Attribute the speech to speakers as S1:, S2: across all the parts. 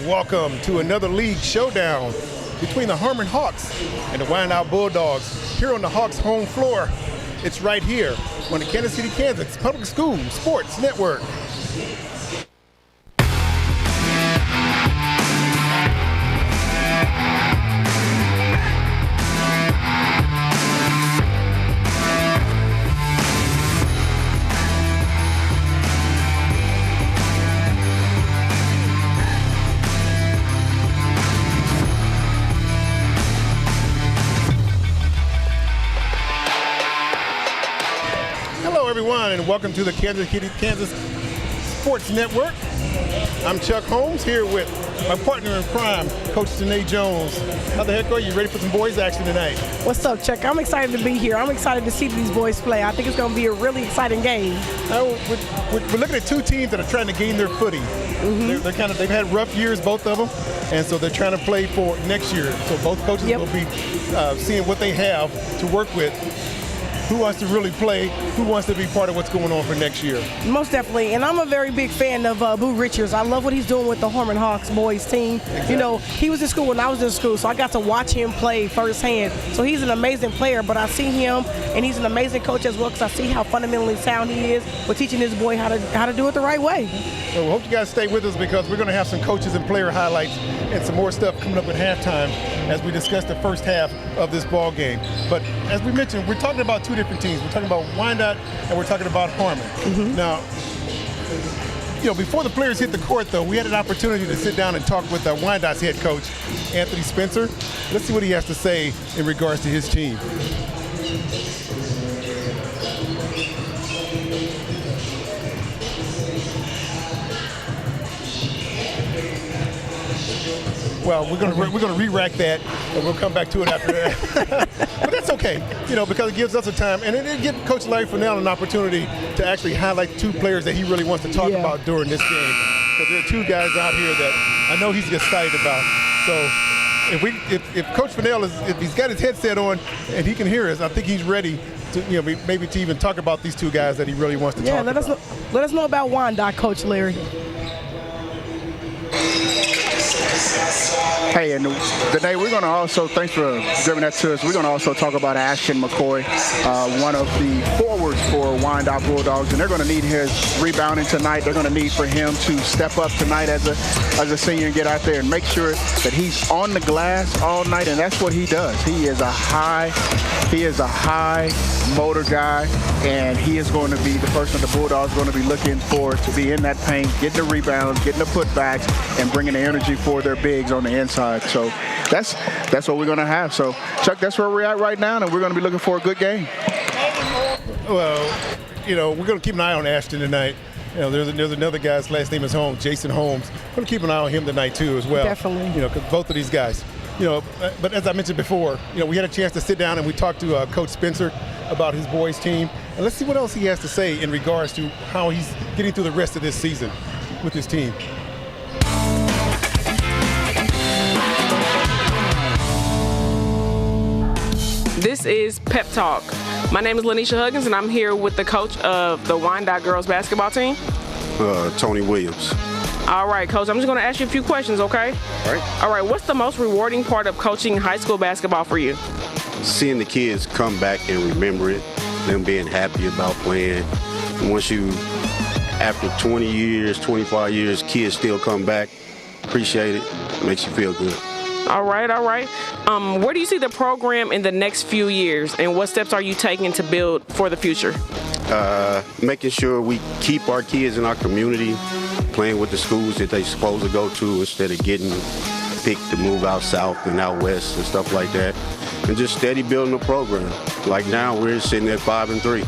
S1: welcome to another league showdown between the Harmon Hawks and the Wyandotte Bulldogs here on the Hawks' home floor. It's right here on the Kansas City, Kansas Public School Sports Network. Everyone, and welcome to the Kansas City, Kansas Sports Network. I'm Chuck Holmes here with my partner in crime, Coach Janae Jones. How the heck are you? Ready for some boys action tonight?
S2: What's up, Chuck? I'm excited to be here. I'm excited to see these boys play. I think it's going to be a really exciting game.
S1: We're looking at two teams that are trying to gain their footing. Mm-hmm. They've had rough years, both of them, and so they're trying to play for next year. So both coaches will be seeing what they have to work with. Who wants to really play? Who wants to be part of what's going on for next year?
S2: Most definitely, and I'm a very big fan of Boo Richards. I love what he's doing with the Harmon Hawks boys team. Exactly. You know, he was in school when I was in school, so I got to watch him play firsthand. So he's an amazing player, but I see him, and he's an amazing coach as well, because I see how fundamentally sound he is with teaching his boy how to do it the right way.
S1: So we hope you guys stay with us, because we're going to have some coaches and player highlights and some more stuff coming up at halftime as we discuss the first half of this ball game. But as we mentioned, we're talking about two different teams. We're talking about Wyandotte and we're talking about Harmon. Mm-hmm. Now, before the players hit the court, though, we had an opportunity to sit down and talk with Wyandotte's head coach, Anthony Spencer. Let's see what he has to say in regards to his team. Well, we're gonna re-rack that, and we'll come back to it after that. But that's okay, because it gives us a time, and it gives Coach Larry Fennell an opportunity to actually highlight two players that he really wants to talk about during this game. Because there are two guys out here that I know he's excited about. So if Coach Fennell if he's got his headset on and he can hear us, I think he's ready to maybe to even talk about these two guys that he really wants to talk about.
S2: Let us know about Wyandotte, Coach Larry.
S3: Hey, and today we're going to also, thanks for giving that to us, we're going to also talk about Ashton McCoy, one of the forwards for Wyandotte Bulldogs, and they're going to need his rebounding tonight. They're going to need for him to step up tonight as a senior and get out there and make sure that he's on the glass all night, and that's what he does. He is a high motor guy, and he is going to be the person the Bulldogs are going to be looking for to be in that paint, getting the rebounds, getting the putbacks, and bringing the energy for their bigs on the inside. So that's what we're going to have. So, Chuck, that's where we're at right now, and we're going to be looking for a good game.
S1: Well, we're going to keep an eye on Ashton tonight. There's another guy's last name is Holmes, Jason Holmes. We're going to keep an eye on him tonight too as well.
S2: Definitely.
S1: Because both of these guys. But as I mentioned before, we had a chance to sit down and we talked to Coach Spencer about his boys' team. And let's see what else he has to say in regards to how he's getting through the rest of this season with his team.
S4: This is Pep Talk. My name is Lanisha Huggins, and I'm here with the coach of the Wyandotte girls basketball team.
S5: Tony Williams.
S4: All right, Coach, I'm just going to ask you a few questions, okay? All right, what's the most rewarding part of coaching high school basketball for you?
S5: Seeing the kids come back and remember it, them being happy about playing. And once after 20 years, 25 years, kids still come back, appreciate it, makes you feel good.
S4: All right. Where do you see the program in the next few years, and what steps are you taking to build for the future?
S5: Making sure we keep our kids in our community, playing with the schools that they're supposed to go to instead of getting picked to move out south and out west and stuff like that. And just steady building the program. Like now, we're sitting at 5-3.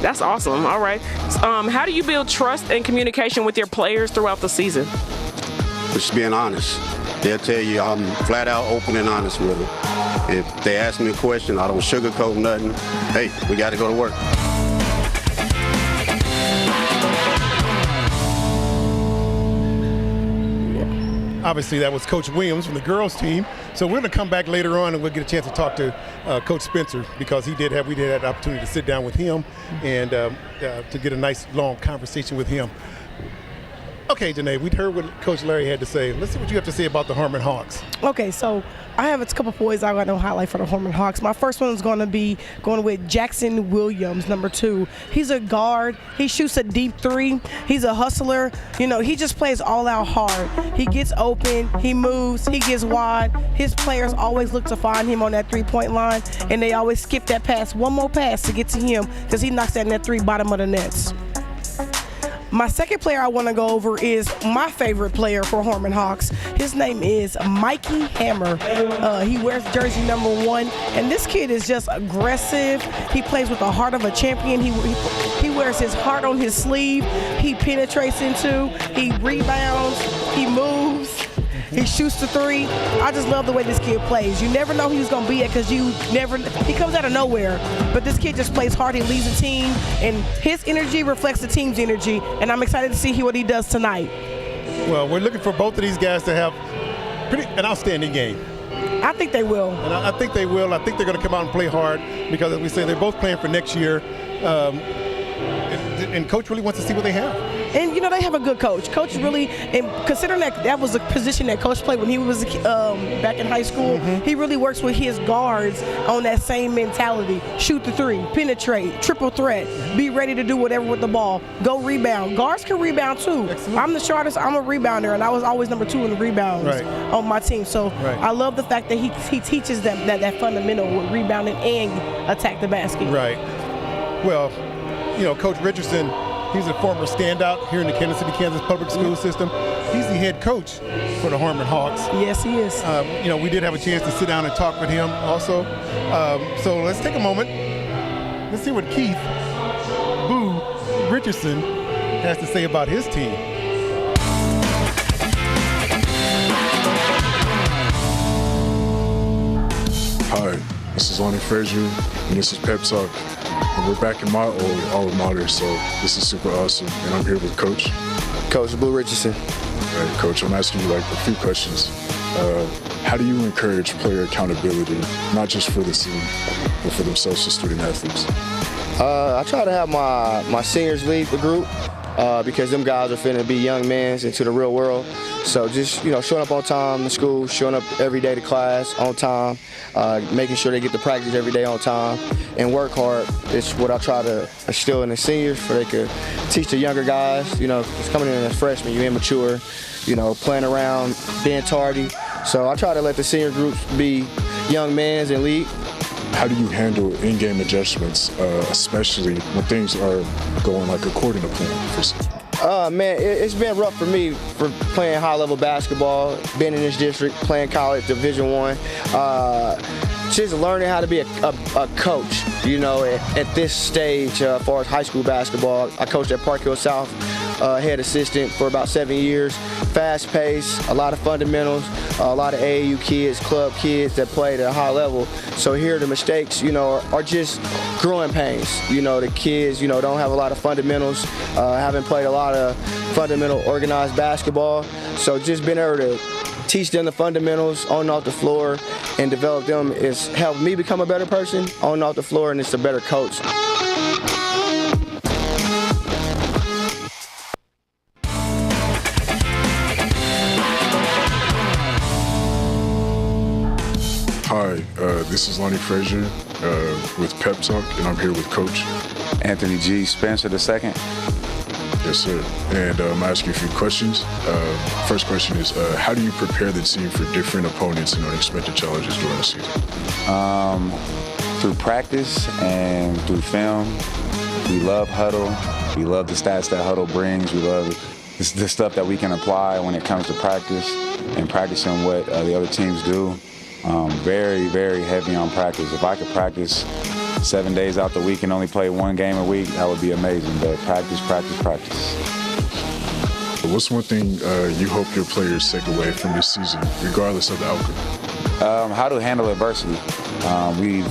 S4: That's awesome. All right. How do you build trust and communication with your players throughout the season?
S5: Just being honest. They'll tell you I'm flat out open and honest with them. If they ask me a question, I don't sugarcoat nothing. Hey, we got to go to work.
S1: Obviously, that was Coach Williams from the girls team. So we're going to come back later on and we'll get a chance to talk to Coach Spencer, because we did have the opportunity to sit down with him and to get a nice long conversation with him. Okay, Janae, we'd heard what Coach Larry had to say. Let's see what you have to say about the Harmon Hawks.
S2: Okay, so I have a couple boys I got to highlight for the Harmon Hawks. My first one is going to be going with Jackson Williams, number 2. He's a guard. He shoots a deep 3. He's a hustler. You know, he just plays all out hard. He gets open. He moves. He gets wide. His players always look to find him on that 3-point line, and they always skip that pass, one more pass to get to him because he knocks that net 3 bottom of the nets. My second player I want to go over is my favorite player for Harmon Hawks. His name is Mikey Hammer. He wears jersey number 1, and this kid is just aggressive. He plays with the heart of a champion. He wears his heart on his sleeve. He penetrates into, he rebounds, he moves. He shoots the 3. I just love the way this kid plays. You never know who he's going to be at because he comes out of nowhere. But this kid just plays hard. He leads the team, and his energy reflects the team's energy, and I'm excited to see what he does tonight.
S1: Well, we're looking for both of these guys to have an outstanding game.
S2: I think they will.
S1: And I think they will. I think they're going to come out and play hard because, as we say, they're both playing for next year. And Coach really wants to see what they have.
S2: And, you know, they have a good coach. Coach really, and considering that was a position that Coach played when he was back in high school, he really works with his guards on that same mentality. Shoot the 3, penetrate, triple threat, be ready to do whatever with the ball, go rebound. Guards can rebound too.
S1: Excellent.
S2: I'm the shortest, I'm a rebounder, and I was always number 2 in the rebounds on my team. So I love the fact that he teaches them that fundamental with rebounding and attack the basket.
S1: Right. Well, you know, Coach Richardson, he's a former standout here in the Kansas City, Kansas public school system. He's the head coach for the Harmon Hawks.
S2: Yes, he is.
S1: You know, we did have a chance to sit down and talk with him also. So let's take a moment. Let's see what Keith Boo Richardson has to say about his team.
S6: Hi, this is Lonnie Frazier, and this is Pep Talk. And we're back in my old alma mater, so this is super awesome. And I'm here with Coach
S7: Boo Richardson.
S6: All right, Coach, I'm asking you like a few questions. How do you encourage player accountability, not just for the team, but for themselves as student athletes?
S7: I try to have my seniors lead the group because them guys are finna be young men into the real world. So just, you know, showing up on time to school, showing up every day to class on time, making sure they get to practice every day on time, and work hard is what I try to instill in the seniors so they could teach the younger guys. You know, just coming in as freshmen, you're immature, you know, playing around, being tardy. So I try to let the senior groups be young men and lead.
S6: How do you handle in-game adjustments, especially when things are going like according to plan?
S7: Man, it's been rough for me for playing high-level basketball, being in this district, playing college Division I. Just learning how to be a coach, you know, at this stage as far as high school basketball. I coached at Park Hill South, head assistant for about 7 years. Fast pace, a lot of fundamentals, a lot of AAU kids, club kids that played at a high level. So here the mistakes, you know, are just growing pains. You know, the kids, you know, don't have a lot of fundamentals, haven't played a lot of fundamental organized basketball. So just being able to teach them the fundamentals on and off the floor and develop them is helped me become a better person on and off the floor, and it's a better coach.
S6: Hi, this is Lonnie Frazier with Pep Talk, and I'm here with Coach
S8: Anthony G. Spencer II.
S6: Yes, sir. And I'm asking a few questions. First question is, how do you prepare the team for different opponents and unexpected challenges during the season?
S8: Through practice and through film. We love huddle. We love the stats that huddle brings. We love the stuff that we can apply when it comes to practice and practicing what the other teams do. Very, very heavy on practice. If I could practice 7 days out the week and only play 1 game a week, that would be amazing. But practice, practice, practice.
S6: But what's one thing you hope your players take away from this season, regardless of the outcome?
S8: How to handle adversity. We've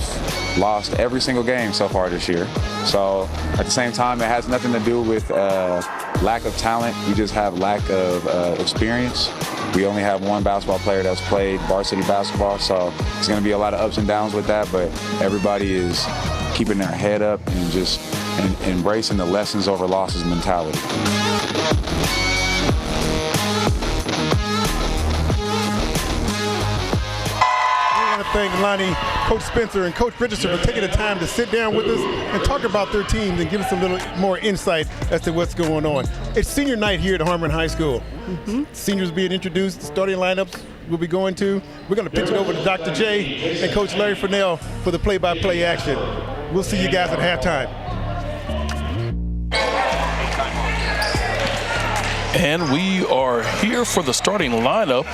S8: lost every single game so far this year. So at the same time, it has nothing to do with lack of talent. We just have lack of experience. We only have one basketball player that's played varsity basketball, so it's going to be a lot of ups and downs with that, but everybody is keeping their head up and just embracing the lessons over losses mentality.
S1: thank Lonnie, Coach Spencer, and Coach Richardson for taking the time to sit down with us and talk about their teams and give us a little more insight as to what's going on. It's senior night here at Harmon High School. Seniors being introduced, starting lineups we'll be going to. We're going to pitch it over to Dr. J and Coach Larry Furnell for the play-by-play action. We'll see you guys at halftime.
S9: And we are here for the starting lineup.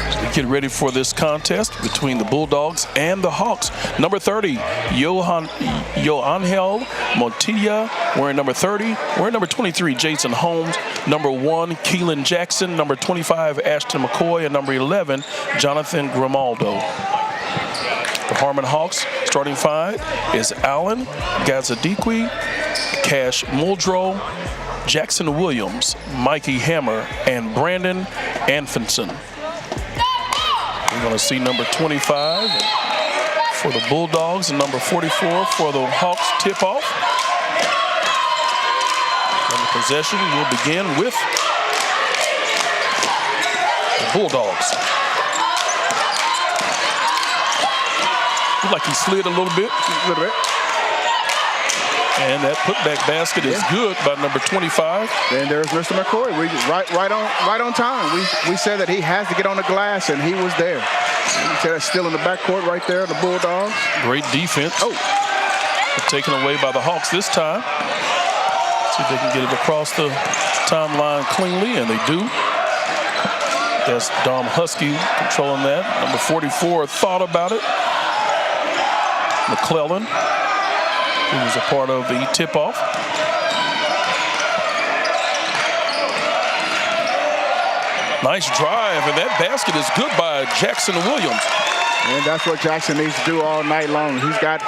S9: As we get ready for this contest between the Bulldogs and the Hawks. Number 30, Yoangel Montilla, wearing number 30. Wearing number 23, Jason Holmes. Number 1, Keelan Jackson. Number 25, Ashton McCoy. And number 11, Jonathan Grimaldo. The Harmon Hawks starting 5 is Allen Gazadikwi, Cash Muldrow, Jackson Williams, Mikey Hammer, and Brandon Anfinson. We're going to see number 25 for the Bulldogs and number 44 for the Hawks tip-off. And the possession will begin with the Bulldogs. Looked like he slid a little bit. And that putback basket is good by number 25.
S3: And there's Mr. McCoy. We right on time. We said that he has to get on the glass, and he was there. He said it's still in the backcourt right there, the Bulldogs.
S9: Great defense. Taken away by the Hawks this time. See if they can get it across the timeline cleanly, and they do. That's Dom Husky controlling that. Number 44 thought about it. McClellan, who was a part of the tip-off. Nice drive, and that basket is good by Jackson Williams.
S3: And that's what Jackson needs to do all night long. He's got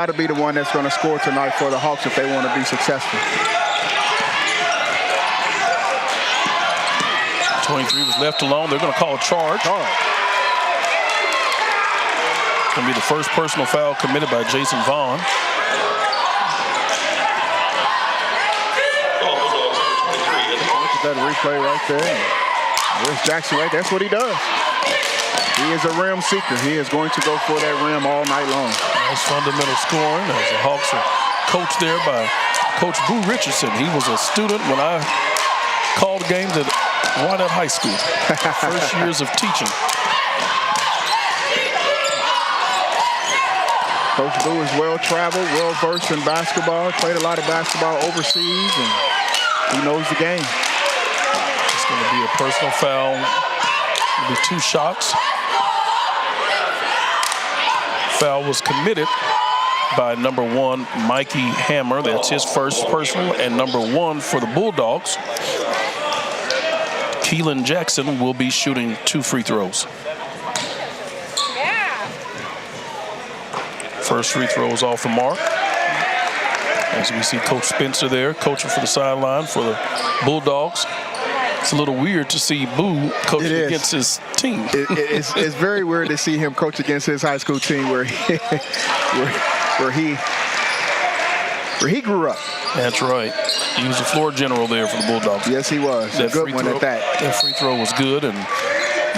S3: to be the one that's going to score tonight for the Hawks if they want to be successful.
S9: 23 was left alone. They're going to call a charge. Going to be the first personal foul committed by Jason Vaughn.
S3: Look at that replay right there. There's Jackson right there. That's what he does. He is a rim seeker. He is going to go for that rim all night long.
S9: Nice fundamental scoring as the Hawks are coached there by Coach Boo Richardson. He was a student when I called games at Wyandotte High School. First years of teaching.
S3: Coach Boo is well-traveled, well-versed in basketball, played a lot of basketball overseas, and he knows the game.
S9: It's going to be a personal foul. It'll be 2 shots. Foul was committed by number 1, Mikey Hammer. That's his first personal, and number 1 for the Bulldogs. Keelan Jackson will be shooting 2 free throws. First free throw is off the mark. As we see Coach Spencer there, coaching for the sideline for the Bulldogs. It's a little weird to see Boo coaching against his team.
S3: It's very weird to see him coach against his high school team where he grew up.
S9: That's right. He was a floor general there for the Bulldogs.
S3: Yes, he was. A good one at that.
S9: That free throw was good, and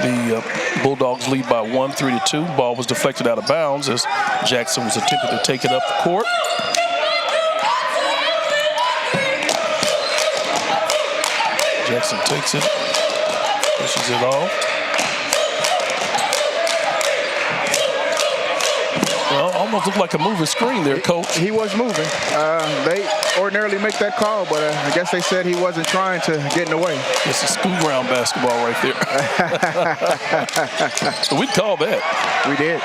S9: the Bulldogs lead by 1, 3-2. Ball was deflected out of bounds as Jackson was attempting to take it up the court. Jackson takes it, pushes it off. Well, almost looked like a moving screen there, Coach.
S3: He was moving. They ordinarily make that call, but I guess they said he wasn't trying to get in the way.
S9: It's a school ground basketball right there. So we'd call that.
S3: We did.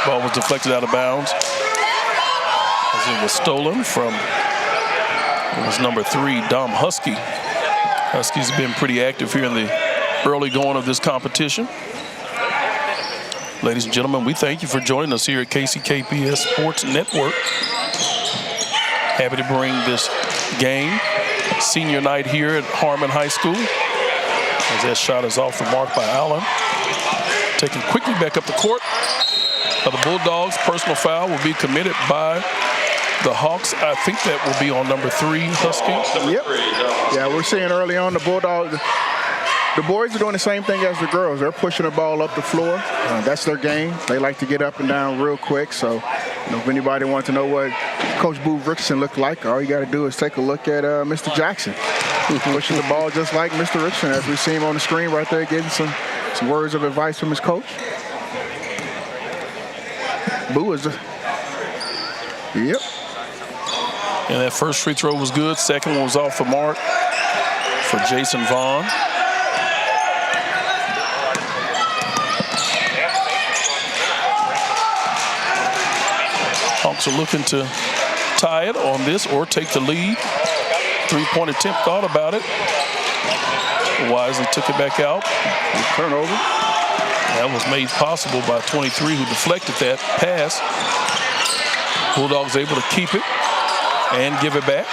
S9: Ball was deflected out of bounds as it was stolen from, it was number 3, Dom Husky. Huskies have been pretty active here in the early going of this competition. Ladies and gentlemen, we thank you for joining us here at KCKPS Sports Network. Happy to bring this game, senior night here at Harmon High School. As that shot is off the mark by Allen. Taken quickly back up the court. The Bulldogs, personal foul will be committed by the Hawks. I think that will be on number 3, Husky.
S3: Yep. Yeah, we're seeing early on the Bulldogs. The boys are doing the same thing as the girls. They're pushing the ball up the floor. That's their game. They like to get up and down real quick. So, if anybody wants to know what Coach Boo Richardson looked like, all you got to do is take a look at Mr. Jackson. Pushing the ball just like Mr. Richardson, as we see him on the screen right there, getting some words of advice from his coach. Boo is yep.
S9: And that first free throw was good. Second one was off the mark for Jason Vaughn. Hawks are looking to tie it on this or take the lead. Three-point attempt, thought about it. Wisely took it back out.
S3: Turnover.
S9: That was made possible by 23, who deflected that pass. Bulldogs able to keep it and give it back.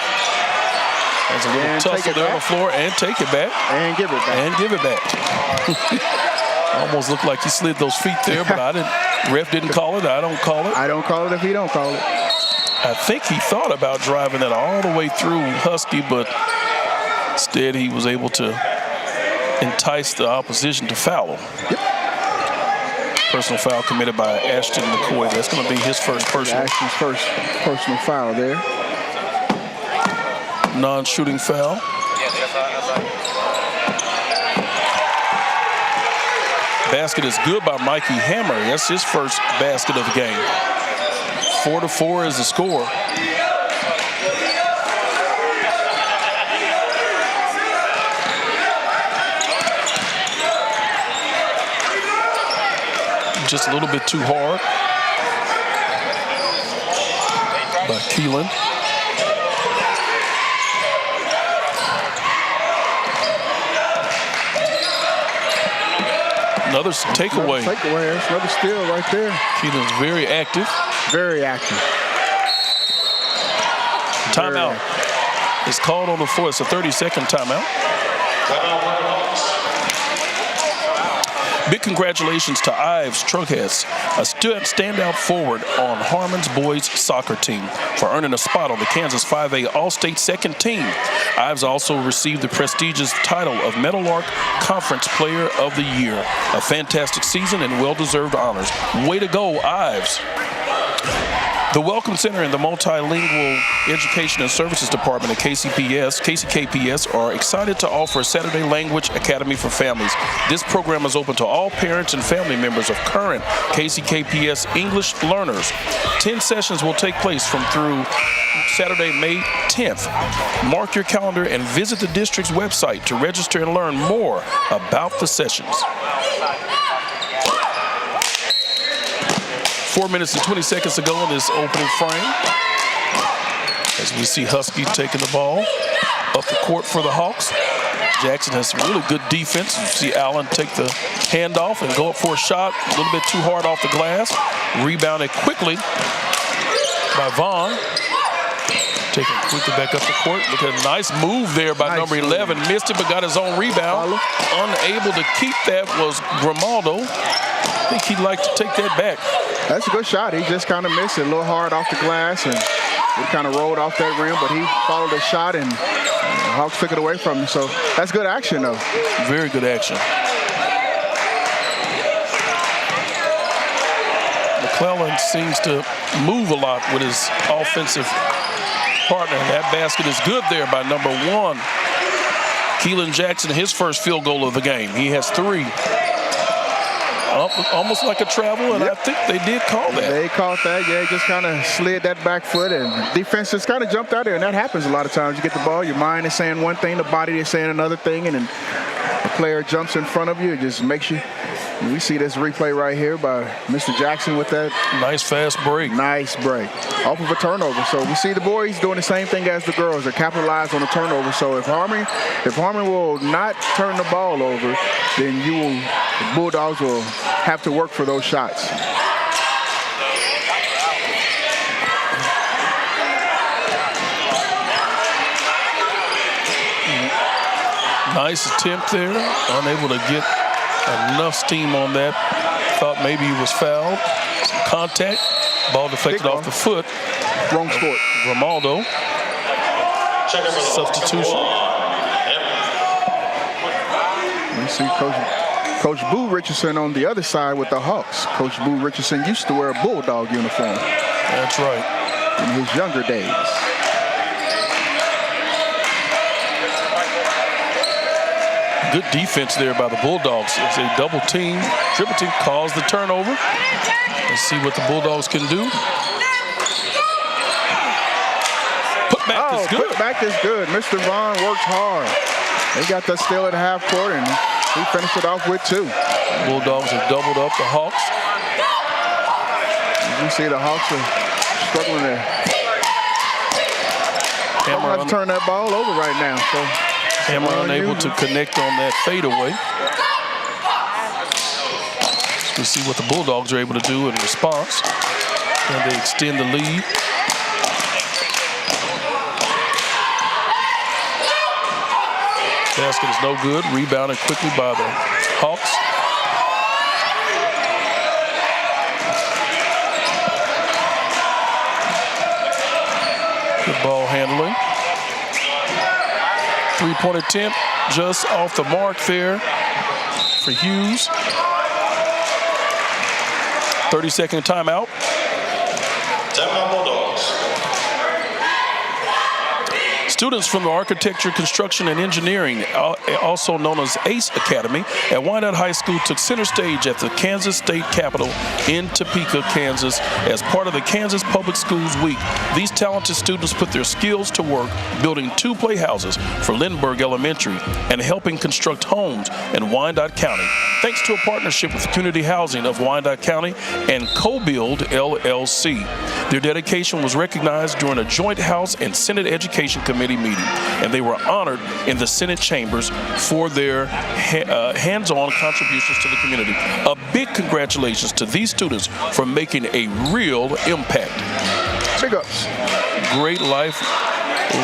S9: There's a little tussle there on the floor and take it back.
S3: And give it back.
S9: And give it back. Almost looked like he slid those feet there, but ref didn't call it. I don't call it.
S3: I don't call it if he don't call it.
S9: I think he thought about driving that all the way through Husky, but instead he was able to entice the opposition to foul him.
S3: Yep.
S9: Personal foul committed by Ashton McCoy. That's going to be his first personal.
S3: Ashton's first personal foul there.
S9: Non-shooting foul. Basket is good by Mikey Hammer. That's his first basket of the game. 4-4 is the score. Just a little bit too hard by Keelan. Another takeaway.
S3: That's another steal right there.
S9: Keelan's very active.
S3: Very active.
S9: Timeout is called on the floor. It's a 30-second timeout. Big congratulations to Ives Trunkheads, a standout forward on Harmon's boys soccer team, for earning a spot on the Kansas 5A All-State second team. Ives also received the prestigious title of Meadowlark Conference Player of the Year. A fantastic season and well-deserved honors. Way to go, Ives. The Welcome Center and the Multilingual Education and Services Department at KCKPS are excited to offer a Saturday Language Academy for families. This program is open to all parents and family members of current KCKPS English learners. 10 sessions will take place through Saturday, May 10th. Mark your calendar and visit the district's website to register and learn more about the sessions. 4 minutes and 20 seconds to go in this opening frame. As we see Husky taking the ball up the court for the Hawks. Jackson has some really good defense. You see Allen take the handoff and go up for a shot. A little bit too hard off the glass. Rebounded quickly by Vaughn. Taking quickly back up the court. Look at a nice move there by number 11. Missed it, but got his own rebound. Unable to keep that was Grimaldo. I think he'd like to take that back.
S3: That's a good shot. He just kind of missed it. A little hard off the glass, and he kind of rolled off that rim, but he followed the shot, and the Hawks took it away from him. So that's good action, though.
S9: Very good action. McClellan seems to move a lot with his offensive partner. That basket is good there by number 1. Keelan Jackson, his first field goal of the game. He has 3. Almost like a travel, and I think they did call that.
S3: They called that, yeah. Just kind of slid that back foot, and defense just kind of jumped out there, and that happens a lot of times. You get the ball, your mind is saying one thing, the body is saying another thing, and then a player jumps in front of you. It just makes you. We see this replay right here by Mr. Jackson with that.
S9: Nice fast break.
S3: Nice break. Off of a turnover. So we see the boys doing the same thing as the girls. They capitalize on the turnover. So if Harmon will not turn the ball over, then the Bulldogs will have to work for those shots.
S9: Nice attempt there. Unable to get enough steam on that. Thought maybe he was fouled. Some contact. Ball deflected off the foot.
S3: Wrong sport.
S9: Grimaldo. Substitution.
S3: see Coach Boo Richardson on the other side with the Hawks. Coach Boo Richardson used to wear a Bulldog uniform.
S9: That's right.
S3: In his younger days.
S9: Good defense there by the Bulldogs. It's a double team, triple team, calls the turnover. Let's see what the Bulldogs can do. Put back is good.
S3: Put back is good. Mr. Vaughn worked hard. They got that steal at half court, and he finished it off with 2.
S9: Bulldogs have doubled up the Hawks.
S3: You see the Hawks are struggling to turn that ball over right now. So
S9: Hammer unable to connect on that fadeaway. So we'll see what the Bulldogs are able to do in response. Can they extend the lead? Basket is no good. Rebounded quickly by the Hawks. Good ball handling. Three-point attempt just off the mark there for Hughes. 30-second timeout.
S10: Timeout Bulldogs.
S9: Students from the Architecture, Construction, and Engineering, also known as ACE Academy, at Wyandotte High School took center stage at the Kansas State Capitol in Topeka, Kansas, as part of the Kansas Public Schools Week. These talented students put their skills to work building 2 playhouses for Lindbergh Elementary and helping construct homes in Wyandotte County, thanks to a partnership with the Community Housing of Wyandotte County and Co-Build LLC. Their dedication was recognized during a joint House and Senate Education Committee meeting, and they were honored in the Senate chambers for their hands-on contributions to the community. A big congratulations to these students for making a real impact.
S3: Big ups.
S9: Great life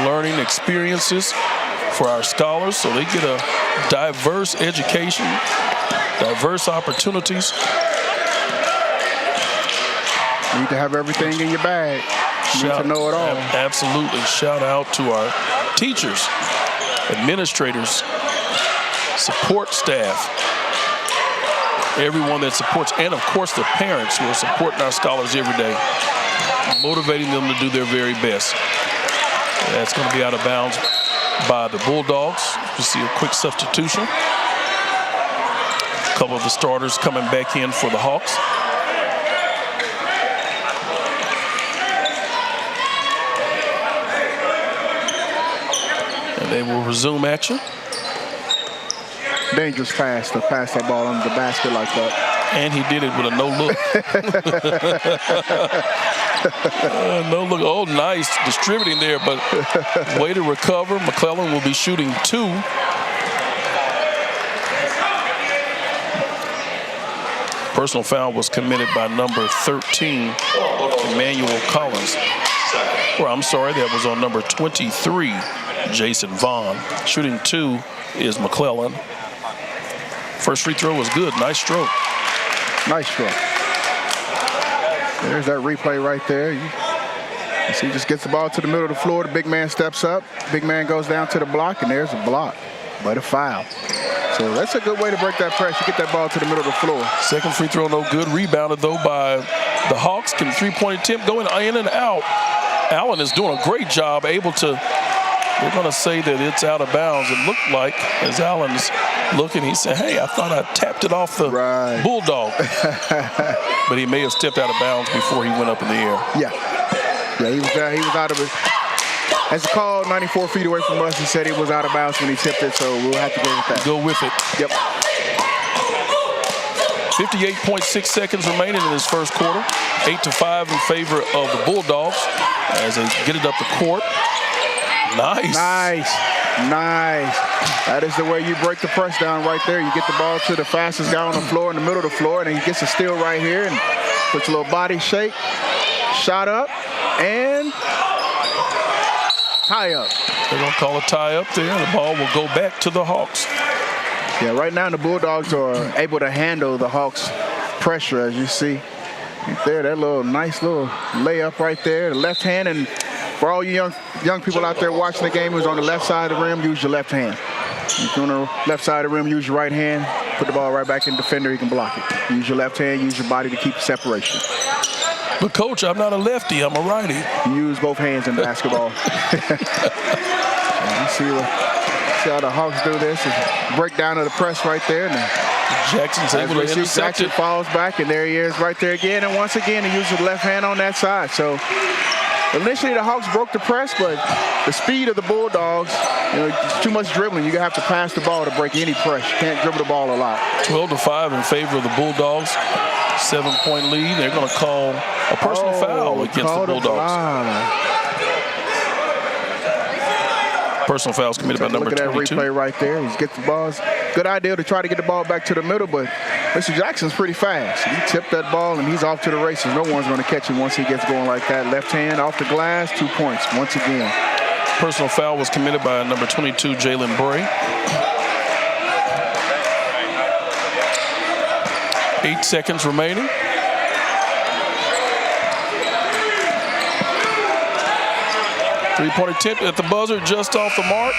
S9: learning experiences for our scholars, so they get a diverse education, diverse opportunities.
S3: You need to have everything in your bag. You need to know it all.
S9: Absolutely. Shout out to our teachers, administrators, support staff, everyone that supports, and of course the parents who are supporting our scholars every day, motivating them to do their very best. That's going to be out of bounds by the Bulldogs. You see a quick substitution. A couple of the starters coming back in for the Hawks. They will resume action.
S3: Dangerous pass to pass that ball under the basket like that.
S9: And he did it with a no look. No look. Oh, nice distributing there, but way to recover. McClellan will be shooting 2. Personal foul was committed by number 13, Emmanuel Collins. Or I'm sorry, that was on number 23. Jason Vaughn. Shooting 2 is McClellan. First free throw was good. Nice stroke.
S3: Nice stroke. There's that replay right there. You see, he just gets the ball to the middle of the floor. The big man steps up. Big man goes down to the block, and there's a block, but a foul. So that's a good way to break that pressure. Get that ball to the middle of the floor.
S9: Second free throw, no good. Rebounded, though, by the Hawks. Can three-point attempt going in and out. Allen is doing a great job, able to. We're going to say that it's out of bounds. It looked like, as Allen's looking, he said, hey, I thought I tapped it off the Bulldog. But he may have stepped out of bounds before he went up in the air.
S3: Yeah, he was out of it. As a call, 94 feet away from us, he said he was out of bounds when he tipped it, so we'll have to go with that.
S9: Go with it.
S3: Yep.
S9: 58.6 seconds remaining in this first quarter. 8-5 in favor of the Bulldogs as they get it up the court. Nice.
S3: That is the way you break the press down right there. You get the ball to the fastest guy on the floor in the middle of the floor, and he gets a steal right here and puts a little body shake, shot up, and tie up.
S9: They're going to call a tie up there. The ball will go back to the Hawks.
S3: Yeah, right now the Bulldogs are able to handle the Hawks' pressure, as you see. Right there, that nice little layup right there, the left hand, and for all you young people out there watching the game who's on the left side of the rim, use your left hand. If you're on the left side of the rim, use your right hand. Put the ball right back in the defender, you can block it. Use your left hand, use your body to keep separation.
S9: But, Coach, I'm not a lefty. I'm a righty.
S3: You use both hands in basketball. You see how the Hawks do this. Breakdown of the press right there. And
S9: Jackson's able to intercept
S3: Jackson
S9: it.
S3: falls back, and there he is right there again. And once again, he uses the left hand on that side. So initially, the Hawks broke the press, but the speed of the Bulldogs, it's too much dribbling. You're going to have to pass the ball to break any press. You can't dribble the ball a lot.
S9: 12-5 in favor of the Bulldogs. 7-point lead. They're going to call a personal foul against the Bulldogs. Personal fouls committed by number 22.
S3: Look at that replay right there. He gets the balls. Good idea to try to get the ball back to the middle, but Mr. Jackson's pretty fast. He tipped that ball, and he's off to the races. No one's going to catch him once he gets going like that. Left hand off the glass, 2 points once again.
S9: Personal foul was committed by number 22, Jalen Bray. 8 seconds remaining. Three-point attempt at the buzzer, just off the mark.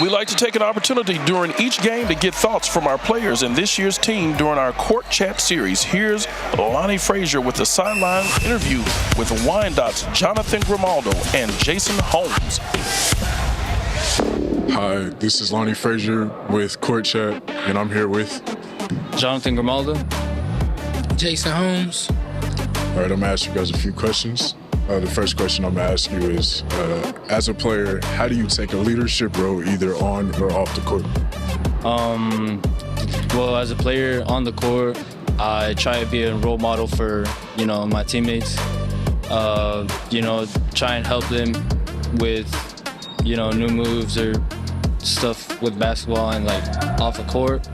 S9: We like to take an opportunity during each game to get thoughts from our players and this year's team during our Court Chat series. Here's Lonnie Frazier with the sideline interview with Wyandotte's Jonathan Grimaldo and Jason Holmes.
S6: Hi, this is Lonnie Frazier with Court Chat, and I'm here with
S11: Jonathan Grimaldo.
S12: Jason Holmes.
S6: All right, I'm going to ask you guys a few questions. The first question I'm going to ask you is, as a player, how do you take a leadership role either on or off the court?
S11: Well, as a player on the court, I try to be a role model for, my teammates. Try and help them with, new moves or stuff with basketball and off the court,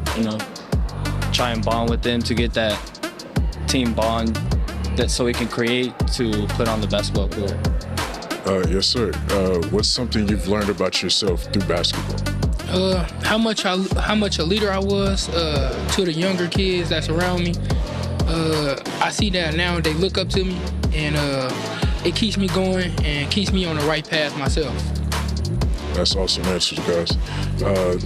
S11: try and bond with them to get that team bond so we can create to put on the basketball court.
S6: Yes, sir. What's something you've learned about yourself through basketball?
S12: How much a leader I was to the younger kids that's around me. I see that now they look up to me, and it keeps me going and keeps me on the right path myself.
S6: That's awesome answers, guys.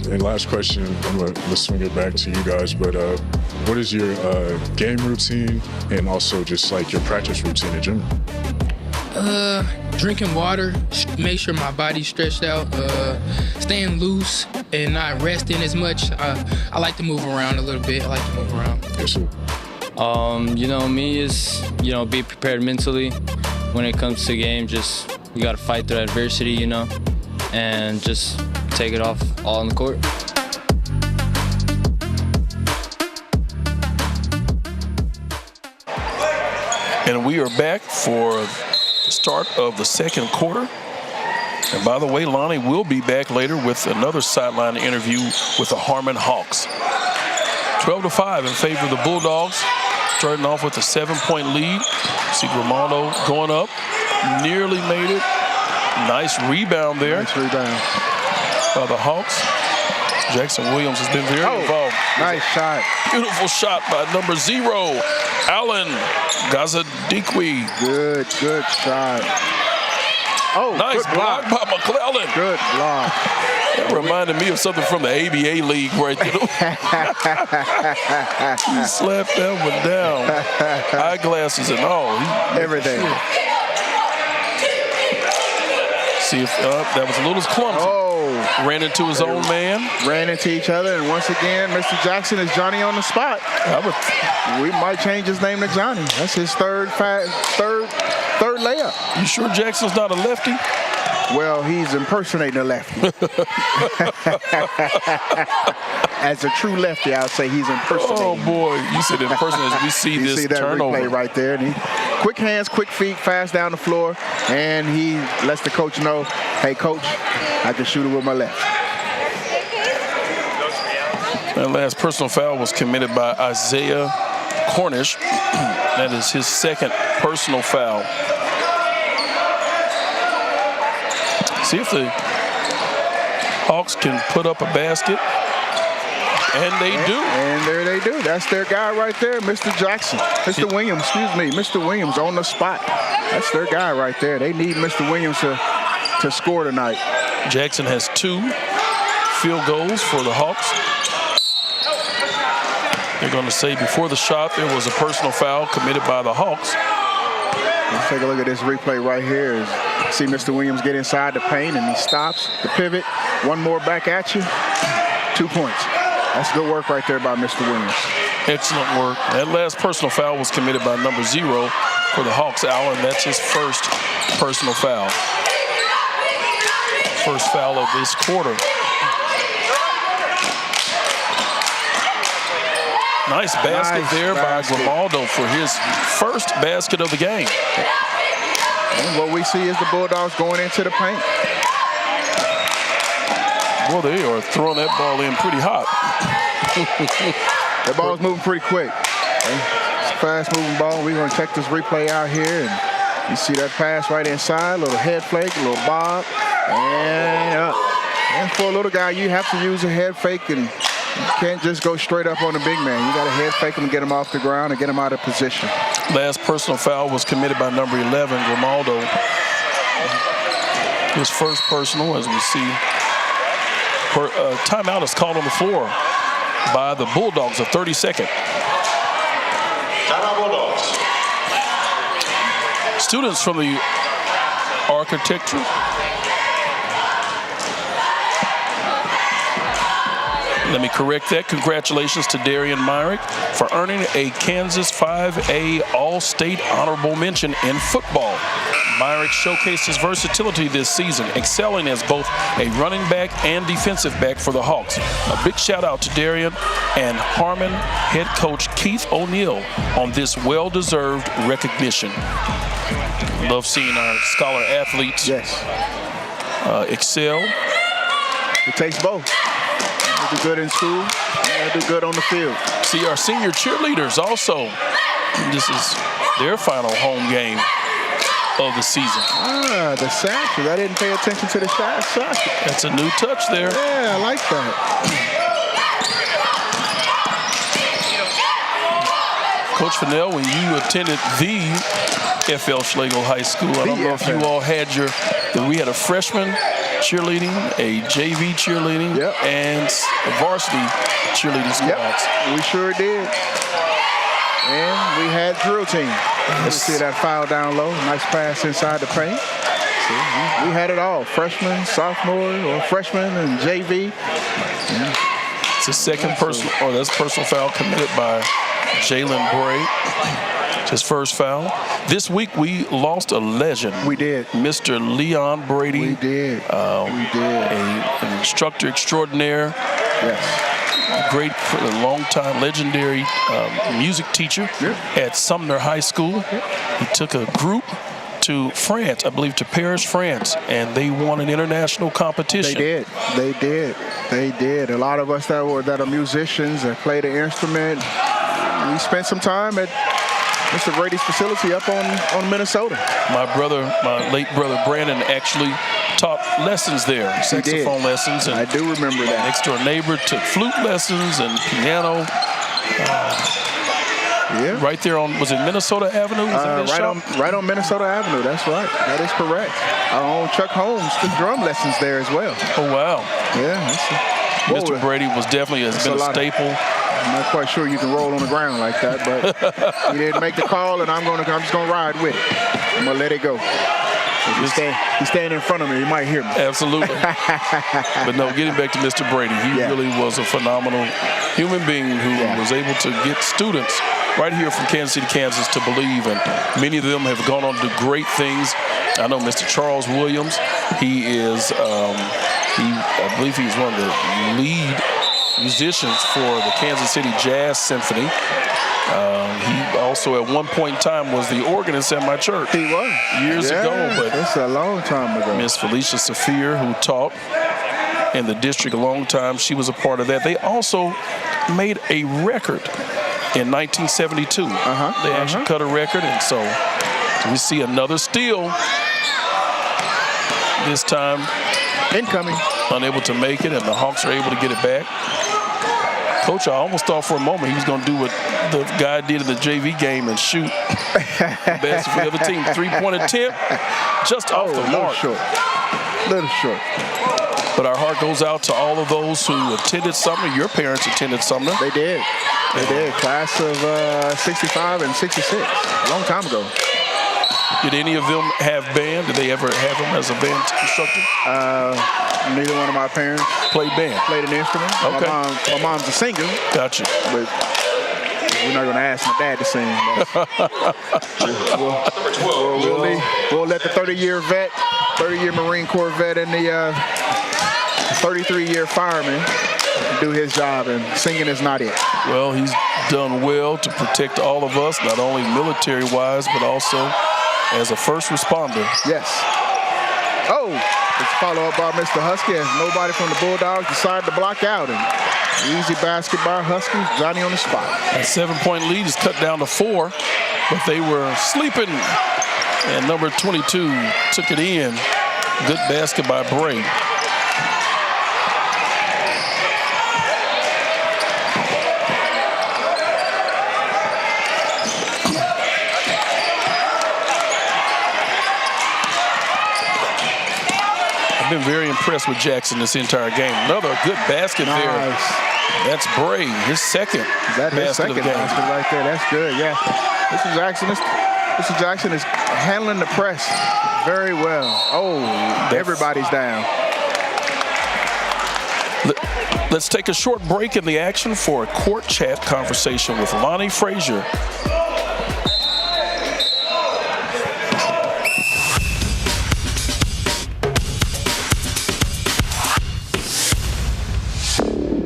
S6: And last question, I'm going to swing it back to you guys, but what is your game routine and also just your practice routine in general?
S12: Drinking water, make sure my body's stretched out, staying loose and not resting as much. I like to move around a little bit.
S6: Yes, sir.
S11: Me is, be prepared mentally when it comes to game. Just, you got to fight through adversity, and just take it off all on the court.
S9: And we are back for the start of the second quarter. And by the way, Lonnie will be back later with another sideline interview with the Harmon Hawks. 12-5 in favor of the Bulldogs, starting off with a 7-point lead. See Grimaldo going up, nearly made it. Nice rebound there.
S3: Nice rebound.
S9: By the Hawks. Jackson Williams has been very involved.
S3: Nice shot.
S9: Beautiful shot by number 0, Alan Gazadikwi.
S3: Good shot.
S9: Nice block by McClellan.
S3: Good block.
S9: That reminded me of something from the ABA league right there. He slapped that one down. Eyeglasses and all.
S3: Everything.
S9: See if that was a little clumsy. Ran into his own man.
S3: Ran into each other, and once again, Mr. Jackson is Johnny on the spot. We might change his name to Johnny. That's his third layup.
S9: You sure Jackson's not a lefty?
S3: Well, he's impersonating a lefty. As a true lefty, I'll say he's impersonating.
S9: Oh boy, you said impersonating. We see this
S3: see that
S9: turnover
S3: replay right there. And quick hands, quick feet, fast down the floor, and he lets the coach know, "Hey, coach, I can shoot it with my left."
S9: That last personal foul was committed by Isaiah Cornish. That is his second personal foul. See if the Hawks can put up a basket. And they do.
S3: And there they do. That's their guy right there, Mr. Jackson. Mr. Williams, Mr. Williams on the spot. That's their guy right there. They need Mr. Williams to to score tonight.
S9: Jackson has 2 field goals for the Hawks. They're going to say before the shot there was a personal foul committed by the Hawks.
S3: Let's take a look at this replay right here. See Mr. Williams get inside the paint and he stops the pivot. One more back at you. 2 points. That's good work right there by Mr. Williams.
S9: Excellent work. That last personal foul was committed by number 0 for the Hawks, Allen. That's his first personal foul. First foul of this quarter. Nice basket by Grimaldo for his first basket of the game.
S3: And what we see is the Bulldogs going into the paint.
S9: Well, they are throwing that ball in pretty hot.
S3: The ball's moving pretty quick. It's a fast-moving ball. We're going to check this replay out here. And you see that pass right inside, a little head fake, a little bob, and up. And for a little guy, you have to use a head fake, and you can't just go straight up on the big man. You got to head fake him and get him off the ground and get him out of position.
S9: Last personal foul was committed by number 11, Grimaldo. His first personal, as we see. Timeout is called on the floor by the Bulldogs, a 30-second.
S10: Timeout Bulldogs.
S9: Students from the architecture. Let me correct that. Congratulations to Darian Myrick for earning a Kansas 5A All-State Honorable Mention in football. Myrick showcased his versatility this season, excelling as both a running back and defensive back for the Hawks. A big shout out to Darian and Harmon head coach Keith O'Neill on this well-deserved recognition. Love seeing our scholar athletes excel.
S3: It takes both. You do good in school, you do good on the field.
S9: See our senior cheerleaders also. This is their final home game of the season.
S3: The satchel. I didn't pay attention to the satchel.
S9: That's a new touch there.
S3: Yeah, I like that.
S9: Coach Fennell, when you attended the F.L. Schlegel High School, I don't know if you all had we had a freshman cheerleading, a JV cheerleading, and a varsity cheerleading squads.
S3: We sure did. And we had drill team. You see that foul down low, nice pass inside the paint. We had it all, freshman, sophomore, or freshman and JV.
S9: It's a second that's personal foul committed by Jalen Bray. It's his first foul. This week we lost a legend.
S3: We did.
S9: Mr. Leon Brady.
S3: We did.
S9: An instructor extraordinaire.
S3: Yes.
S9: Great, long-time, legendary music teacher at Sumner High School. He took a group to France, I believe to Paris, France, and they won an international competition.
S3: They did. A lot of us that are musicians that play the instrument, we spent some time at Mr. Brady's facility up on Minnesota.
S9: My late brother Brandon actually taught lessons there, saxophone lessons. And
S3: I do remember that.
S9: Next door neighbor took flute lessons and piano. Right there was it Minnesota Avenue?
S3: Right on Minnesota Avenue, that's right. That is correct. Our own Chuck Holmes took drum lessons there as well.
S9: Oh, wow.
S3: Yeah.
S9: Mr. Brady has been a staple.
S3: I'm not quite sure you can roll on the ground like that, but he didn't make the call, and I'm just gonna ride with it. I'm gonna let it go. He's standing in front of me. You might hear me.
S9: Absolutely. But no, getting back to Mr. Brady, he really was a phenomenal human being who was able to get students right here from Kansas City, Kansas to believe, and many of them have gone on to do great things. I know Mr. Charles Williams. He is, I believe he's one of the lead musicians for the Kansas City Jazz Symphony. He also at one point in time was the organist at my church.
S3: He was.
S9: Years ago. But
S3: that's a long time ago.
S9: Miss Felicia Saphir, who taught in the district a long time, she was a part of that. They also made a record in 1972. They actually cut a record, and so we see another steal. This time
S3: incoming.
S9: Unable to make it, and the Hawks are able to get it back. Coach, I almost thought for a moment he was going to do what the guy did in the JV game and shoot the best for the other team. 3-point attempt, just off the mark.
S3: Short. Little short.
S9: But our heart goes out to all of those who attended Sumner. Your parents attended Sumner.
S3: They did. They did. Class of 65 and 66. A long time ago.
S9: Did any of them have band? Did they ever have them as a band instructor?
S3: Neither one of my parents
S9: played band.
S3: Played an instrument.
S9: Okay.
S3: My mom's a singer.
S9: Gotcha.
S3: But we're not going to ask my dad to sing. We'll let the 30-year vet, 30-year Marine Corps vet, and the 33-year fireman do his job, and singing is not it.
S9: Well, he's done well to protect all of us, not only military-wise, but also as a first responder.
S3: Yes. Oh, it's followed up by Mr. Husky as nobody from the Bulldogs decided to block out. And easy basket by Husky, Johnny on the spot.
S9: A 7-point lead is cut down to 4, but they were sleeping. And number 22 took it in. Good basket by Bray. I've been very impressed with Jackson this entire game. Another good basket there. That's Bray, his second basket of the game.
S3: Basket right there. That's good, yeah. Mr. Jackson is handling the press very well. Oh, everybody's down.
S9: Let's take a short break in the action for a court chat conversation with Lonnie Frazier.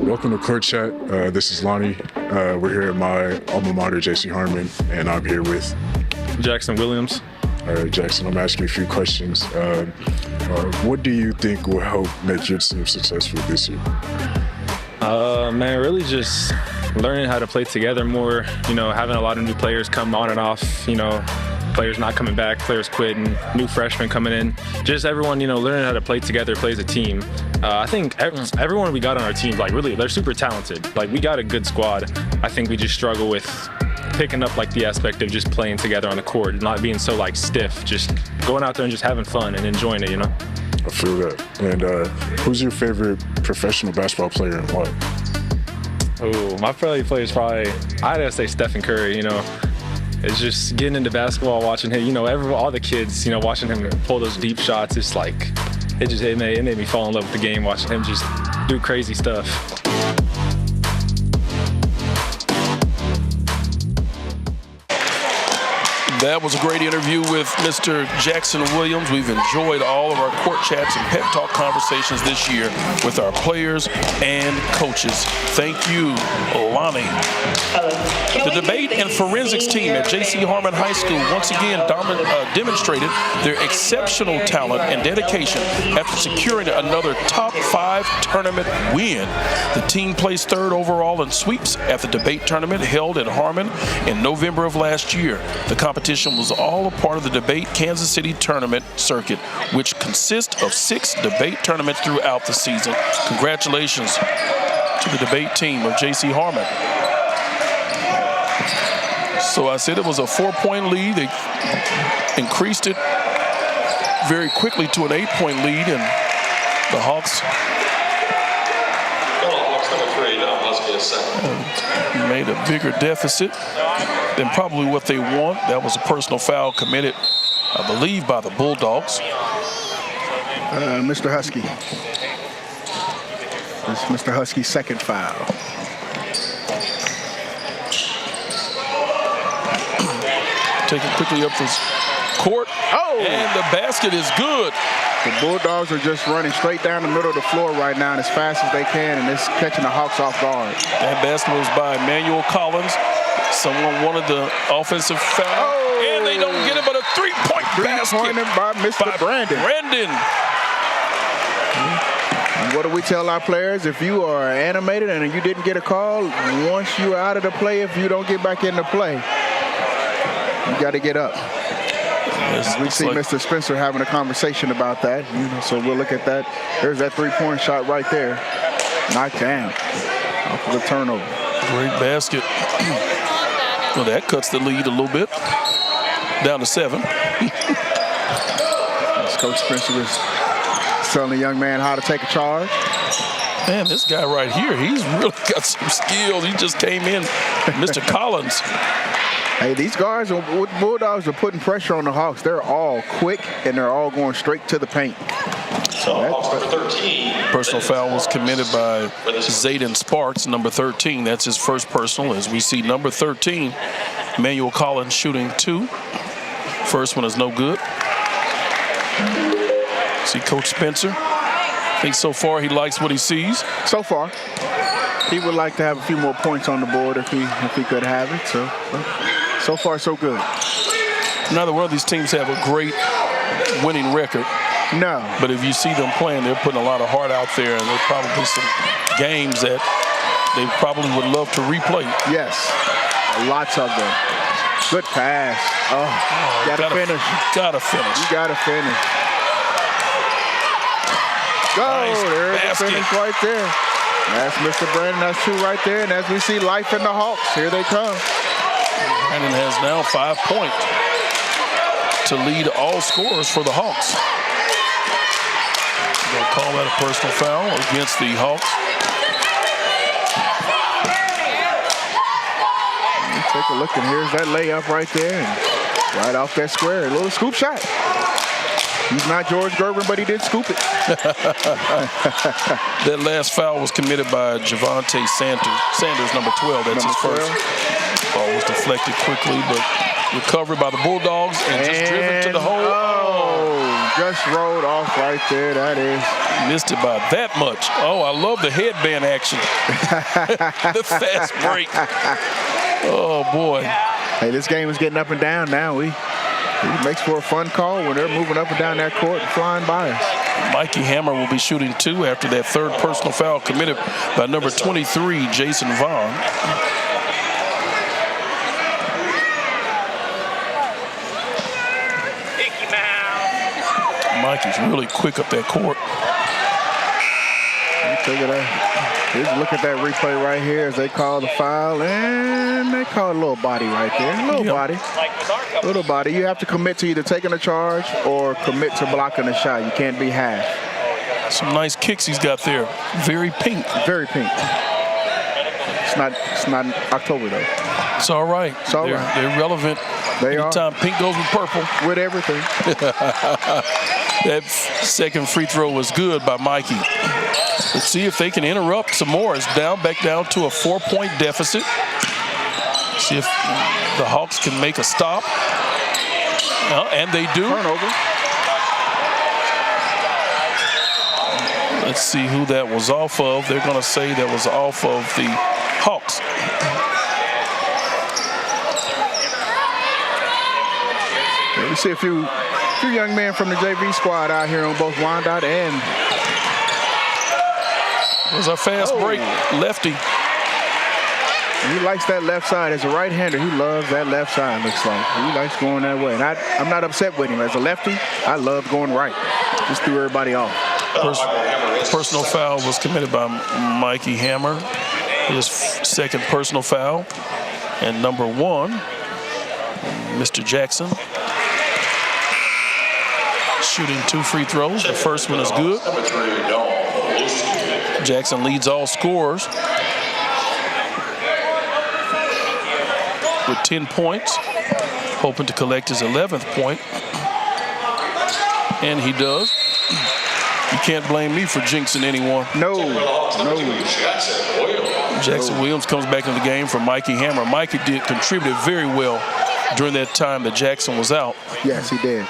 S6: Welcome to Court Chat. This is Lonnie. We're here at my alma mater, JC Harmon, and I'm here with
S13: Jackson Williams.
S6: All right, Jackson, I'm asking you a few questions. What do you think will help make your team successful this year?
S13: Man, really just learning how to play together more, having a lot of new players come on and off, players not coming back, players quitting, new freshmen coming in. Just everyone, learning how to play together, play as a team. I think everyone we got on our team, really, they're super talented. We got a good squad. I think we just struggle with picking up, the aspect of just playing together on the court, not being so, stiff, just going out there and just having fun and enjoying it,
S6: I feel that. And who's your favorite professional basketball player and why?
S13: Oh, my favorite player is probably, I'd have to say Stephen Curry, It's just getting into basketball, watching him, all the kids, watching him pull those deep shots. It's it made me fall in love with the game, watching him just do crazy stuff.
S9: That was a great interview with Mr. Jackson Williams. We've enjoyed all of our court chats and pep talk conversations this year with our players and coaches. Thank you, Lonnie. The debate and forensics team at J.C. Harmon High School once again demonstrated their exceptional talent and dedication after securing another top 5 tournament win. The team placed 3rd overall in sweeps at the debate tournament held at Harmon in November of last year. The competition was all a part of the Debate Kansas City tournament circuit, which consists of 6 debate tournaments throughout the season. Congratulations to the debate team of J.C. Harmon. So I said it was a 4-point lead. They increased it very quickly to an 8-point lead, and the Hawks made a bigger deficit than probably what they want. That was a personal foul committed, I believe, by the Bulldogs.
S3: Mr. Husky. It's Mr. Husky's second foul.
S9: Taken quickly up the court. Oh! And the basket is good.
S3: The Bulldogs are just running straight down the middle of the floor right now and as fast as they can, and it's catching the Hawks off guard.
S9: That basket was by Emmanuel Collins. Someone wanted the offensive foul. Oh. And they don't get it, but a 3-point basket.
S3: 3-pointer by Mr. Brandon. And what do we tell our players? If you are animated and you didn't get a call, once you're out of the play, if you don't get back in the play, you got to get up. We see Mr. Spencer having a conversation about that, so we'll look at that. There's that 3-point shot right there. Knocked down off of the turnover.
S9: Great basket. Well, that cuts the lead a little bit, down to 7.
S3: Coach Spencer is Coach telling the young man how to take a charge.
S9: Man, this guy right here, he's really got some skills. He just came in, Mr. Collins.
S3: Hey, these guys with Bulldogs are putting pressure on the Hawks. They're all quick, and they're all going straight to the paint.
S10: So, 13.
S9: Personal foul was committed by Zayden Sparks, number 13. That's his first personal, as we see number 13, Emmanuel Collins, shooting 2. First one is no good. See Coach Spencer. I think so far he likes what he sees.
S3: So far. He would like to have a few more points on the board if he could have it. So far, so good.
S9: Neither one of these teams have a great winning record.
S3: No.
S9: But if you see them playing, they're putting a lot of heart out there, and there's probably some games that they probably would love to replay.
S3: Yes, lots of them. Good pass. Oh, gotta finish.
S9: Gotta finish.
S3: You gotta finish. Go,
S9: Nice
S3: there's
S9: basket.
S3: the finish right there. That's Mr. Brandon, that's 2 right there. And as we see life in the Hawks, here they come.
S9: Brandon has now 5 points to lead all scorers for the Hawks. They'll call that a personal foul against the Hawks.
S3: Take a look, and here's that layup right there. And right off that square, a little scoop shot. He's not George Gervin, but he did scoop it.
S9: That last foul was committed by Javante Sanders, number 12. That's his first. Ball was deflected quickly, but recovered by the Bulldogs and just driven to the hole.
S3: Oh, just rolled off right there. That is.
S9: Missed it by that much. Oh, I love the headband action. The fast break. Oh, boy.
S3: Hey, this game is getting up and down now. It makes for a fun call when they're moving up and down that court and flying by us.
S9: Mikey Hammer will be shooting 2 after that third personal foul committed by number 23, Jason Vaughn. Mikey's really quick up that court.
S3: Just look at that replay right here as they call the foul, and they call a little body right there. Little body. You have to commit to either taking a charge or commit to blocking a shot. You can't be half.
S9: Some nice kicks he's got there. Very pink.
S3: Very pink. It's not October though.
S9: It's all right.
S3: It's all right.
S9: They're relevant.
S3: They
S9: Anytime
S3: are.
S9: Pink goes with purple.
S3: With everything.
S9: That second free throw was good by Mikey. Let's see if they can interrupt some more. It's back down to a 4-point deficit. See if the Hawks can make a stop. And they do.
S3: Turnover.
S9: Let's see who that was off of. They're going to say that was off of the Hawks.
S3: We see a few young men from the JV squad out here on both Wyandotte and.
S9: It was a fast break, lefty.
S3: He likes that left side. As a right-hander, he loves that left side, looks like. He likes going that way. And I'm not upset with him. As a lefty, I love going right. Just threw everybody off.
S9: Personal foul was committed by Mikey Hammer. His second personal foul. And number 1, Mr. Jackson. Shooting 2 free throws. The first one is good. Jackson leads all scorers with 10 points, hoping to collect his 11th point. And he does. You can't blame me for jinxing anyone.
S3: No.
S9: Jackson Williams comes back in the game for Mikey Hammer. Mikey contributed very well during that time that Jackson was out.
S3: Yes, he did.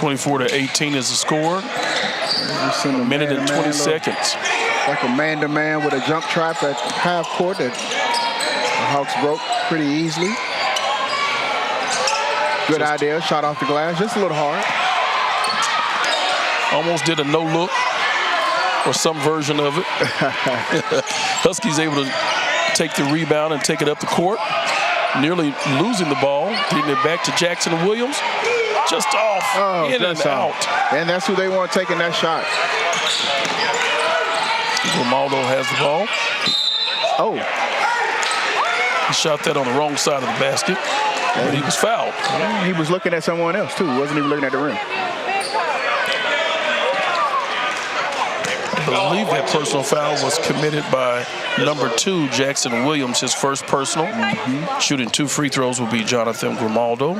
S9: 24-18 is the score. A minute and 20 seconds.
S3: Like a man-to-man with a jump trap at half court that the Hawks broke pretty easily. Good idea, shot off the glass, just a little hard.
S9: Almost did a no-look or some version of it. Huskies able to take the rebound and take it up the court. Nearly losing the ball, getting it back to Jackson Williams. Just off, in and out.
S3: And that's who they want taking that shot.
S9: Grimaldo has the ball.
S3: Oh.
S9: He shot that on the wrong side of the basket, but he was fouled.
S3: Yeah, he was looking at someone else, too. He wasn't even looking at the rim.
S9: I believe that personal foul was committed by number 2, Jackson Williams, his first personal. Shooting 2 free throws will be Jonathan Grimaldo.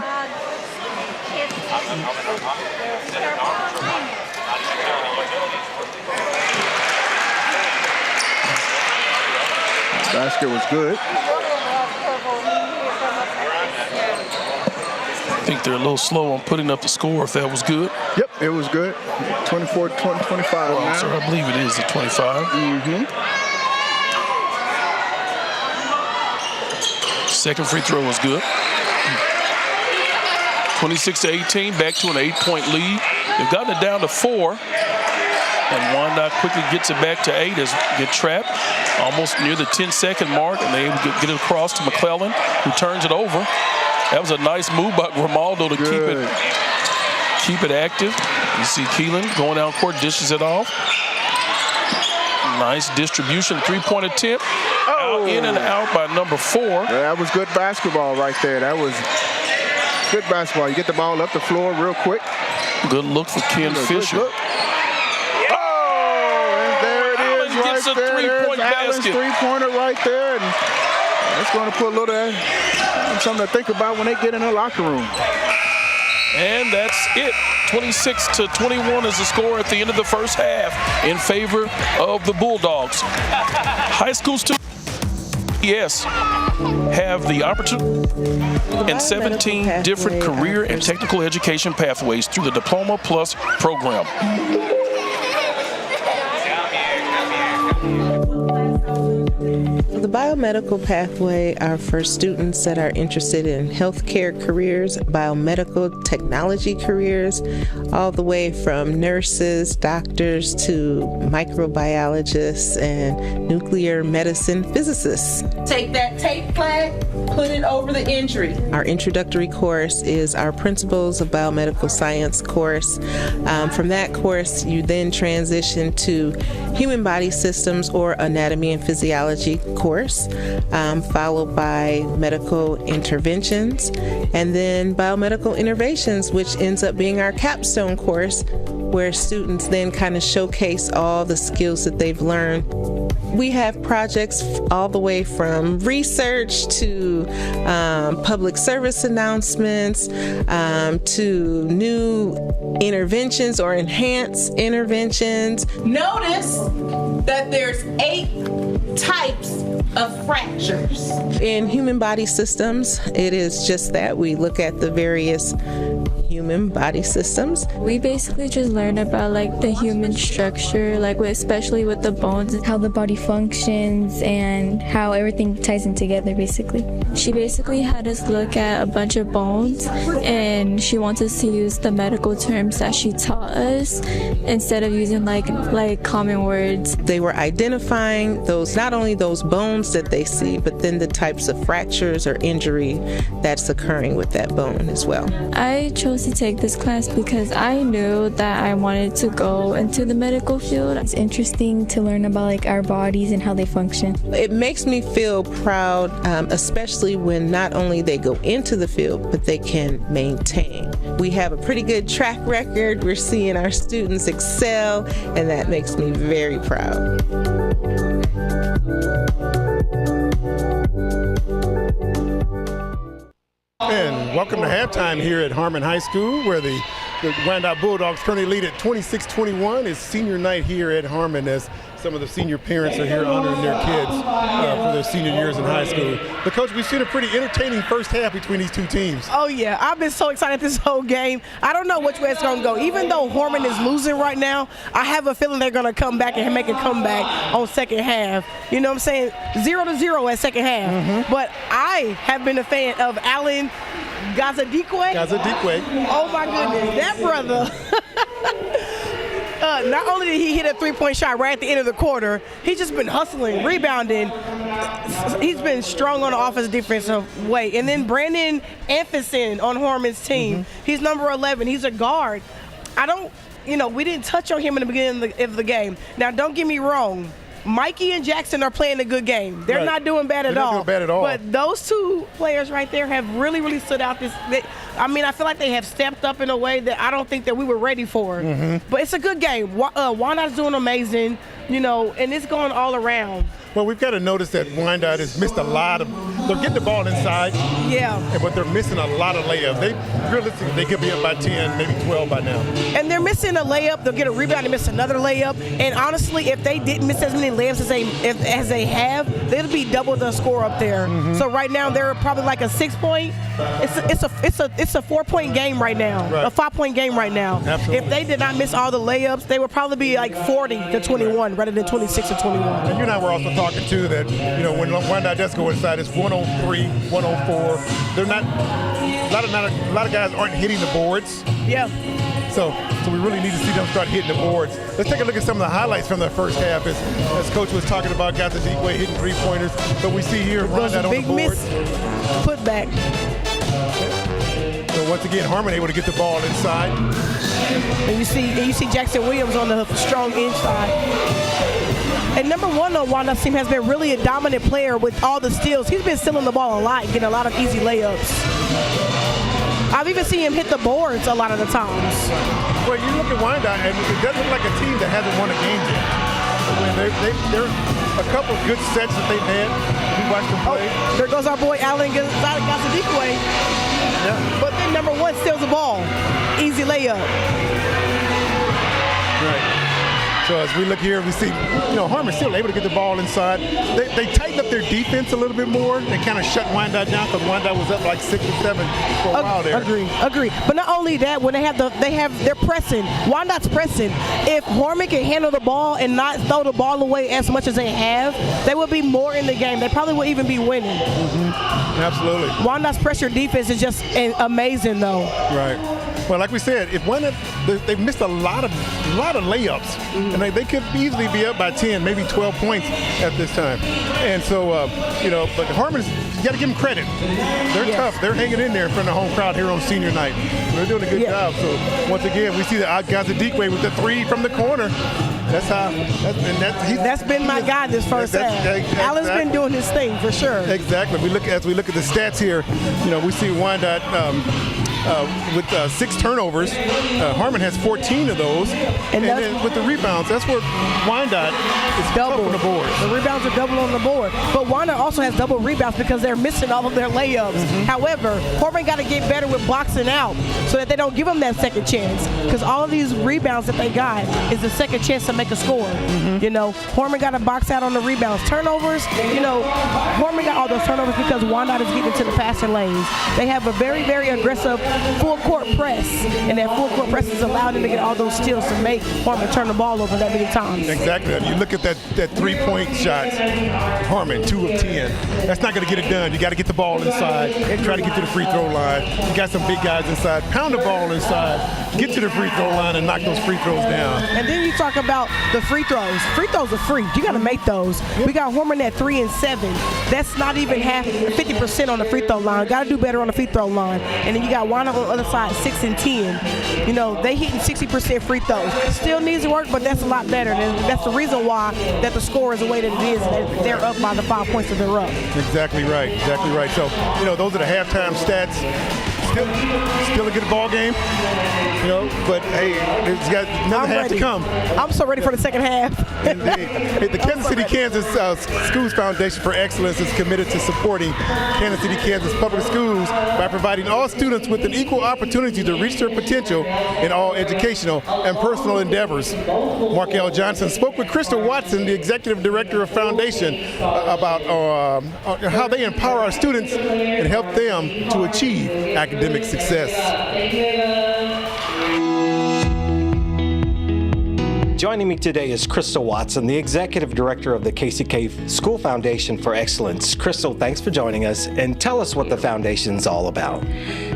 S3: Basket was good.
S9: I think they're a little slow on putting up the score if that was good.
S3: Yep, it was good. 24-25 now.
S9: Sir, I believe it is at 25. Second free throw was good. 26-18, back to an 8-point lead. They've gotten it down to 4. And Wyandotte quickly gets it back to 8 as get trapped almost near the 10-second mark, and they able to get it across to McClellan, who turns it over. That was a nice move by Grimaldo to keep it active. You see Keelan going down court, dishes it off. Nice distribution, 3-point attempt. Out, in and out by number 4.
S3: Yeah, that was good basketball right there. That was good basketball. You get the ball up the floor real quick.
S9: Good look for Ken Fisher. Gets a 3-point basket.
S3: 3-pointer right there, and that's going to put a little something to think about when they get in the locker room.
S9: And that's it. 26-21 is the score at the end of the first half in favor of the Bulldogs. High school students have the opportunity and 17 different career and technical education pathways through the Diploma Plus program.
S14: The biomedical pathway are for students that are interested in healthcare careers, biomedical technology careers, all the way from nurses, doctors to microbiologists and nuclear medicine physicists.
S15: Take that tape flag, put it over the injury.
S14: Our introductory course is our Principles of Biomedical Science course. From that course, you then transition to Human Body Systems or Anatomy and Physiology course, followed by Medical Interventions, and then Biomedical Innovations, which ends up being our capstone course, where students then kind of showcase all the skills that they've learned. We have projects all the way from research to public service announcements to new interventions or enhanced interventions.
S15: Notice that there's 8 types of fractures.
S14: In human body systems, it is just that we look at the various human body systems.
S16: We basically just learn about like the human structure, like especially with the bones and how the body functions and how everything ties in together basically. She basically had us look at a bunch of bones and she wants us to use the medical terms that she taught us instead of using like common words.
S14: They were identifying those, not only those bones that they see, but then the types of fractures or injury that's occurring with that bone as well.
S16: I chose to take this class because I knew that I wanted to go into the medical field. It's interesting to learn about like our bodies and how they function.
S14: It makes me feel proud, especially when not only they go into the field, but they can maintain. We have a pretty good track record. We're seeing our students excel, and that makes me very proud.
S1: And welcome to halftime here at Harmon High School, where the Wyandotte Bulldogs currently lead at 26-21. It's senior night here at Harmon as some of the senior parents are here honoring their kids for their senior years in high school. But Coach, we've seen a pretty entertaining first half between these two teams.
S2: Oh yeah, I've been so excited this whole game. I don't know which way it's gonna go. Even though Harmon is losing right now, I have a feeling they're gonna come back and make a comeback on second half. You know what I'm saying? 0-0 at second half. But I have been a fan of Allen Gazadikwe. Oh my goodness, that brother. Not only did he hit a three-point shot right at the end of the quarter, he's just been hustling, rebounding. He's been strong on the offensive defensive way. And then Brandon Ampherson on Harmon's team. He's number 11. He's a guard. We didn't touch on him in the beginning of the game. Now, don't get me wrong. Mikey and Jackson are playing a good game. They're not doing bad at all.
S1: They're not doing bad at all.
S2: But those two players right there have really, really stood out. I feel like they have stepped up in a way that I don't think that we were ready for. But it's a good game. Wyandotte doing amazing, and it's going all around.
S1: Well, we've got to notice that Wyandotte has missed a lot of. They're getting the ball inside.
S2: Yeah.
S1: But they're missing a lot of layups. Realistically, they could be up by 10, maybe 12 by now.
S2: And they're missing a layup. They'll get a rebound and miss another layup. And honestly, if they didn't miss as many layups as they have, they'll be double the score up there. So right now they're probably like a 6 point. It's a 4-point game right now.
S1: Right.
S2: A 5-point game right now.
S1: Absolutely.
S2: If they did not miss all the layups, they would probably be like 40-21 rather than 26-21.
S1: And you and I were also talking too that when Wyandotte does go inside, it's 103, 104. They're not. A lot of guys aren't hitting the boards.
S2: Yeah.
S1: So we really need to see them start hitting the boards. Let's take a look at some of the highlights from the first half. As Coach was talking about, got the deep way hitting 3-pointers. But we see here Wyandotte on the board.
S2: Miss put back.
S1: So once again, Harmon able to get the ball inside.
S2: And you see Jackson Williams on the strong inside. And number one on Wyandotte's team has been really a dominant player with all the steals. He's been stealing the ball a lot, getting a lot of easy layups. I've even seen him hit the boards a lot of the times.
S1: Well, you look at Wyandotte, and it doesn't look like a team that hasn't won a game yet. There are a couple of good sets that they've had. We watched them play.
S2: Oh, there goes our boy Allen Gazadikwe.
S1: Yeah.
S2: But then number one steals the ball. Easy layup.
S1: Right. So as we look here, we see, Harmon's still able to get the ball inside. They tightened up their defense a little bit more. They kind of shut Wyandotte down because Wyandotte was up like 6 or 7 for a while there.
S2: Agree. But not only that, when they're pressing. Wyandotte's pressing. If Harmon can handle the ball and not throw the ball away as much as they have, they would be more in the game. They probably would even be winning.
S1: Absolutely.
S2: Wyandotte's pressure defense is just amazing, though.
S1: Right. Well, like we said, if they've missed a lot of layups, and they could easily be up by 10, maybe 12 points at this time. And so, but Harmon's, you got to give them credit. They're tough. They're hanging in there in front of the home crowd here on senior night. They're doing a good job. So once again, we see the Gazadikwe with the 3 from the corner. That's
S2: been my guy this first half. Allen's been doing his thing for sure.
S1: Exactly. As we look at the stats here, we see Wyandotte with 6 turnovers. Harmon has 14 of those. And then with the rebounds, that's where Wyandotte is double on the board.
S2: The rebounds are double on the board. But Wyandotte also has double rebounds because they're missing all of their layups. However, Harmon got to get better with boxing out so that they don't give them that second chance. Because all of these rebounds that they got is the second chance to make a score. Harmon got to box out on the rebounds. Turnovers, Harmon got all those turnovers because Wyandotte is getting into the passing lanes. They have a very, very aggressive full court press, and that full court press has allowed them to get all those steals to make Harmon turn the ball over that many times.
S1: Exactly. You look at that 3-point shots, Harmon 2 of 10. That's not going to get it done. You got to get the ball inside and try to get to the free throw line. You got some big guys inside. Pound the ball inside. Get to the free throw line and knock those free throws down.
S2: And then you talk about the free throws. Free throws are free. You got to make those. We got Harmon at 3 and 7. That's not even 50% on the free throw line. Got to do better on the free throw line. And then you got Wyandotte on the other side, 6 and 10. They hitting 60% free throws. Still needs to work, but that's a lot better. And that's the reason why that the score is the way that it is. They're up by the 5 points that they're up.
S1: Exactly right. So, those are the halftime stats. Still a good ball game. But hey, there's got another half to come.
S2: I'm so ready for the second half.
S1: The Kansas City, Kansas Schools Foundation for Excellence is committed to supporting Kansas City, Kansas public schools by providing all students with an equal opportunity to reach their potential in all educational and personal endeavors. Mark L. Johnson spoke with Crystal Watson, the executive director of Foundation, about how they empower our students and help them to achieve academic success.
S17: Joining me today is Crystal Watson, the Executive Director of the KCK School Foundation for Excellence. Crystal, thanks for joining us, and tell us what the Foundation's all about.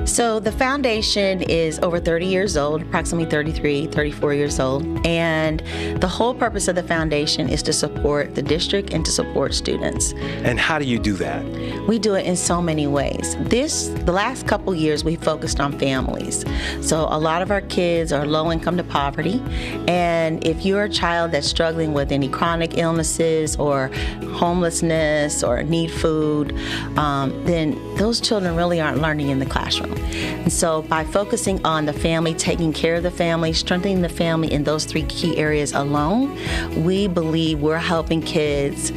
S18: So the foundation is over 30 years old, approximately 33, 34 years old. And the whole purpose of the foundation is to support the district and to support students.
S17: And how do you do that?
S18: We do it in so many ways. The last couple years, we focused on families. So a lot of our kids are low income to poverty. And if you're a child that's struggling with any chronic illnesses or homelessness or need food, then those children really aren't learning in the classroom. And so by focusing on the family, taking care of the family, strengthening the family in those three key areas alone, we believe we're helping kids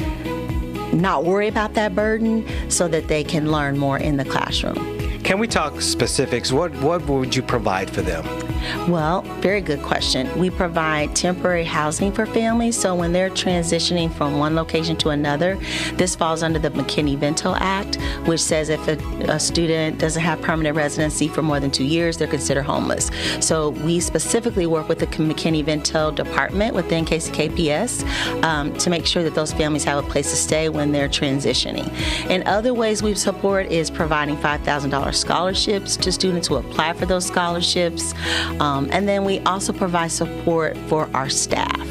S18: not worry about that burden so that they can learn more in the classroom.
S17: Can we talk specifics? What would you provide for them?
S18: Well, very good question. We provide temporary housing for families, so when they're transitioning from one location to another, this falls under the McKinney-Vento Act, which says if a student doesn't have permanent residency for more than 2 years, they're considered homeless. So we specifically work with the McKinney-Vento department within KCKPS to make sure that those families have a place to stay when they're transitioning. And other ways we support is providing $5,000 scholarships to students who apply for those scholarships. And then we also provide support for our staff.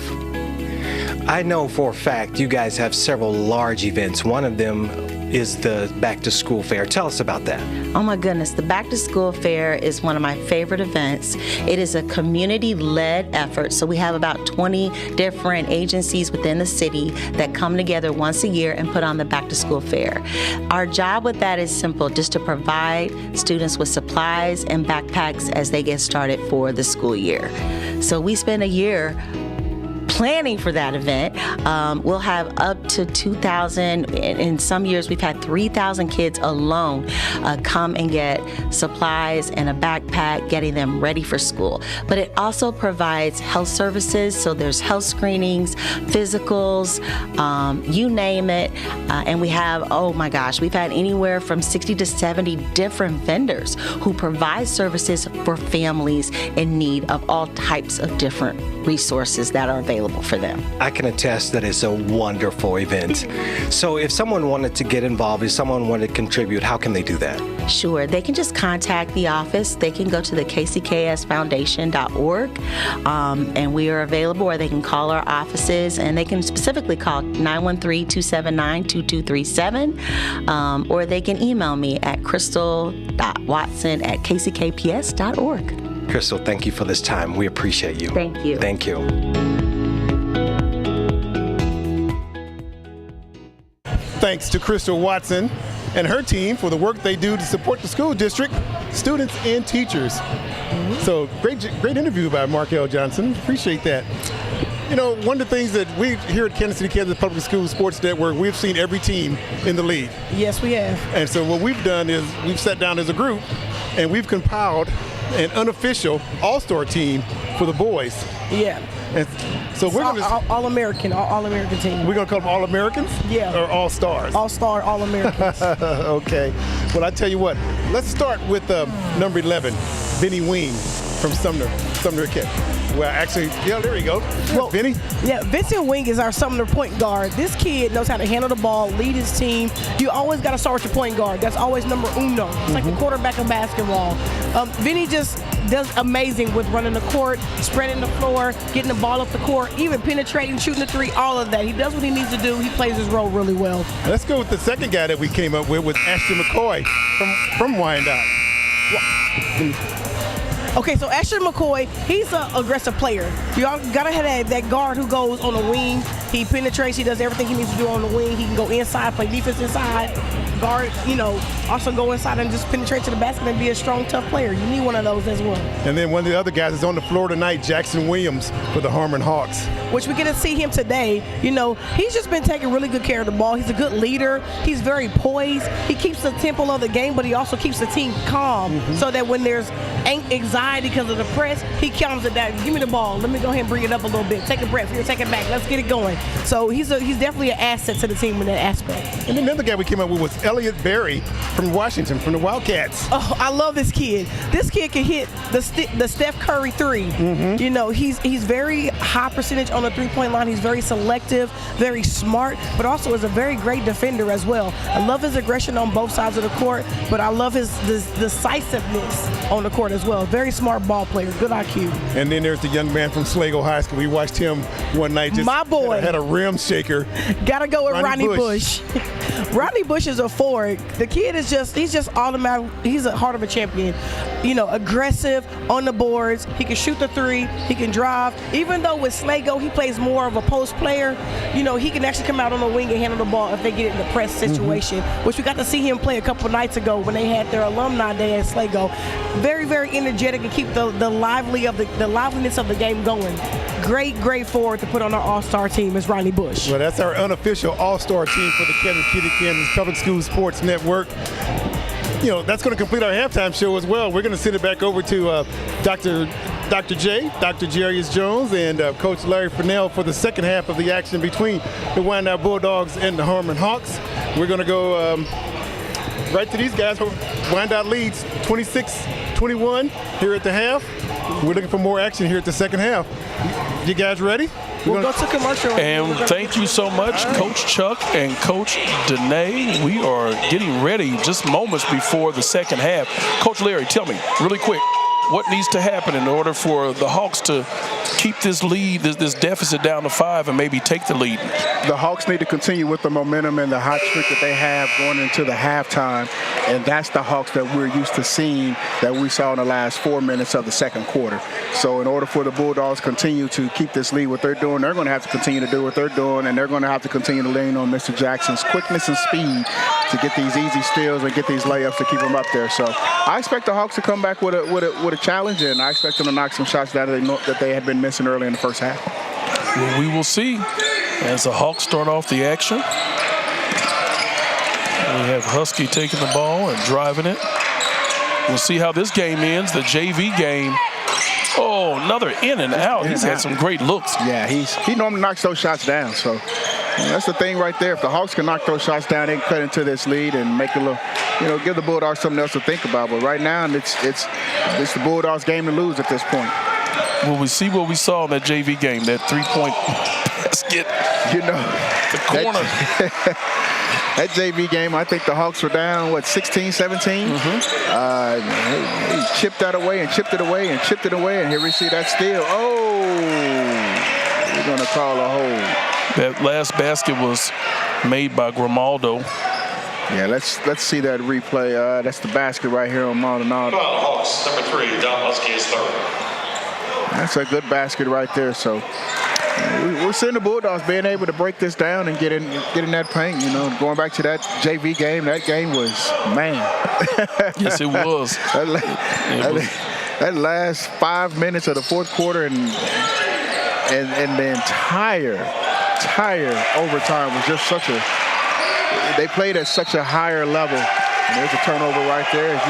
S17: I know for a fact you guys have several large events. One of them is the Back to School Fair. Tell us about that.
S18: Oh my goodness, the Back to School Fair is one of my favorite events. It is a community-led effort, so we have about 20 different agencies within the city that come together once a year and put on the Back to School Fair. Our job with that is simple, just to provide students with supplies and backpacks as they get started for the school year. So we spend a year planning for that event. We'll have up to 2,000, in some years we've had 3,000 kids alone come and get supplies and a backpack, getting them ready for school. But it also provides health services, so there's health screenings, physicals, you name it. And we have, oh my gosh, we've had anywhere from 60 to 70 different vendors who provide services for families in need of all types of different resources that are available for them.
S17: I can attest that it's a wonderful event. So if someone wanted to get involved, if someone wanted to contribute, how can they do that?
S18: Sure, they can just contact the office. They can go to the kcksfoundation.org and we are available, or they can call our offices, and they can specifically call 913-279-2237, or they can email me at crystal.watson@kckps.org.
S17: Crystal, thank you for this time. We appreciate you.
S18: Thank you.
S17: Thank you.
S1: Thanks to Crystal Watson and her team for the work they do to support the school district, students, and teachers. So great interview by Markel Johnson. Appreciate that. You know, one of the things that we here at Kansas City, Kansas Public Schools Sports Network, we've seen every team in the league.
S2: Yes, we have.
S1: And so what we've done is we've sat down as a group and we've compiled an unofficial all-star team for the boys.
S2: Yeah.
S1: And so we're going to
S2: all-American team.
S1: We're going to call them All-Americans?
S2: Yeah.
S1: Or All-Stars?
S2: All-Star, All-Americans.
S1: Okay. Well, I tell you what, let's start with number 11, Vinny Wing from Sumner Academy. Well, actually, yeah, there you go. Well, Vinny.
S2: Yeah, Vincent Wing is our Sumner point guard. This kid knows how to handle the ball, lead his team. You always got to start with your point guard. That's always number uno. It's like the quarterback of basketball. Vinny just does amazing with running the court, spreading the floor, getting the ball up the court, even penetrating, shooting the three, all of that. He does what he needs to do. He plays his role really well.
S1: Let's go with the second guy that we came up with Ashton McCoy from Wyandotte.
S2: Okay, so Ashton McCoy, he's an aggressive player. You gotta have that guard who goes on the wing. He penetrates, he does everything he needs to do on the wing. He can go inside, play defense inside, guard, also go inside and just penetrate to the basket and be a strong, tough player. You need one of those as well.
S1: And then one of the other guys is on the floor tonight, Jackson Williams for the Harmon Hawks.
S2: Which we get to see him today. He's just been taking really good care of the ball. He's a good leader. He's very poised. He keeps the tempo of the game, but he also keeps the team calm so that when there's anxiety because of the press, he calms it down. Give me the ball. Let me go ahead and bring it up a little bit. Take a breath. Here, take it back. Let's get it going. line. So he's definitely an asset to the team in that aspect.
S1: And another guy we came up with was Elliott Berry from Washington, from the Wildcats.
S2: Oh, I love this kid. This kid can hit the Steph Curry three. You know, he's very high percentage on the three-point line. He's very selective, very smart, but also is a very great defender as well. I love his aggression on both sides of the court, but I love his decisiveness on the court as well. Very smart ball player, good IQ.
S1: And then there's the young man from Sligo High School. We watched him one night. Just
S2: my boy
S1: had a rim shaker.
S2: Gotta go with Ronnie Bush. Ronnie Bush is a forward. The kid is he's just automatic. He's a heart of a champion. You know, aggressive on the boards. He can shoot the three. He can drive. Even though with Sligo he plays more of a post player, you know, he can actually come out on the wing and handle the ball if they get in the press situation, which we got to see him play a couple nights ago when they had their alumni day at Sligo. Very, very energetic and keep the liveliness of the game going. Great forward to put on our all-star team is Ronnie Bush.
S1: Well, that's our unofficial all-star team for the Kansas Public Schools Sports Network. You know, that's going to complete our halftime show as well. We're going to send it back over to Dr. Jarius Jones, and Coach Larry Fennell for the second half of the action between the Wyandotte Bulldogs and the Harmon Hawks. We're going to go right to these guys. Wyandotte leads 26-21 here at the half. We're looking for more action here at the second half. You guys ready?
S2: We'll go to commercial.
S9: And thank you so much, Coach Chuck and Coach Danae. We are getting ready just moments before the second half. Coach Larry, tell me really quick, what needs to happen in order for the Hawks to keep this lead, this deficit down to 5 and maybe take the lead?
S3: The Hawks need to continue with the momentum and the hot streak that they have going into the halftime, and that's the Hawks that we're used to seeing that we saw in the last 4 minutes of the second quarter. So in order for the Bulldogs to continue to keep this lead, what they're doing, they're going to have to continue to do what they're doing, and they're going to have to continue to lean on Mr. Jackson's quickness and speed to get these easy steals and get these layups to keep them up there. So I expect the Hawks to come back with a challenge, and I expect them to knock some shots that they had been missing early in the first half.
S9: Well, we will see as the Hawks start off the action. We have Husky taking the ball and driving it. We'll see how this game ends, the JV game. Oh, another in and out. He's had some great looks.
S3: Yeah, he normally knocks those shots down, so that's the thing right there. If the Hawks can knock those shots down, they can cut into this lead and make a little, give the Bulldogs something else to think about. But right now, it's the Bulldogs' game to lose at this point.
S9: Will we see what we saw in that JV game, that three-point basket? The corner.
S3: That JV game, I think the Hawks were down, 16, 17? He chipped that away and chipped it away and chipped it away, and here we see that steal. Oh, we're going to call a hold.
S9: That last basket was made by Grimaldo.
S3: Yeah, let's see that replay. That's the basket right here on Maldonado.
S10: Hawks, number 3, Dom Husky is third.
S3: That's a good basket right there. So we're seeing the Bulldogs being able to break this down and get in that paint. Going back to that JV game, that game was, man.
S9: Yes, it was.
S3: That last 5 minutes of the fourth quarter and the entire overtime was just they played at such a higher level. And there's a turnover right there.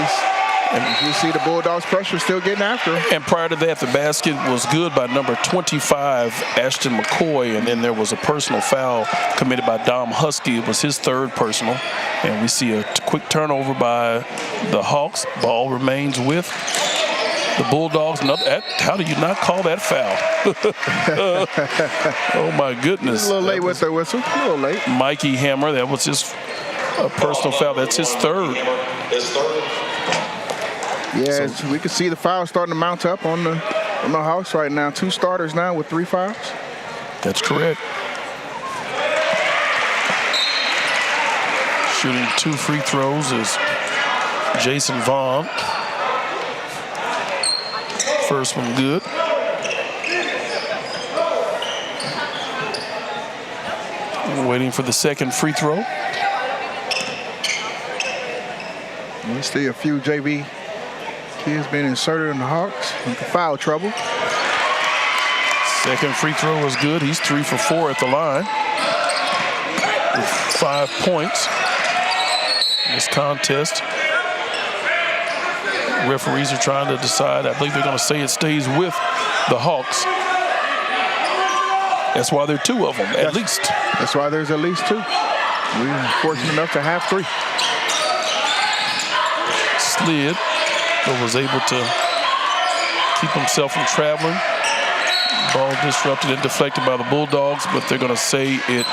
S3: And you see the Bulldogs pressure still getting after him.
S9: And prior to that, the basket was good by number 25, Ashton McCoy, and then there was a personal foul committed by Dom Husky. It was his third personal. And we see a quick turnover by the Hawks. Ball remains with the Bulldogs. How do you not call that foul? Oh, my goodness.
S3: A little late with their whistle. A little late.
S9: Mikey Hammer, that was his personal foul. That's his third.
S3: Yeah, so we can see the foul starting to mount up on the Hawks right now. 2 starters now with 3 fouls.
S9: That's correct. Shooting 2 free throws is Jason Vaughn. First one good. Waiting for the second free throw.
S3: We see a few JV kids being inserted in the Hawks into foul trouble.
S9: Second free throw was good. He's 3 for 4 at the line with 5 points in this contest. Referees are trying to decide. I believe they're going to say it stays with the Hawks. That's why there are 2 of them, at least.
S3: That's why there's at least 2. We're fortunate enough to have 3.
S9: Slid, but was able to keep himself from traveling. Ball disrupted and deflected by the Bulldogs, but they're going to say it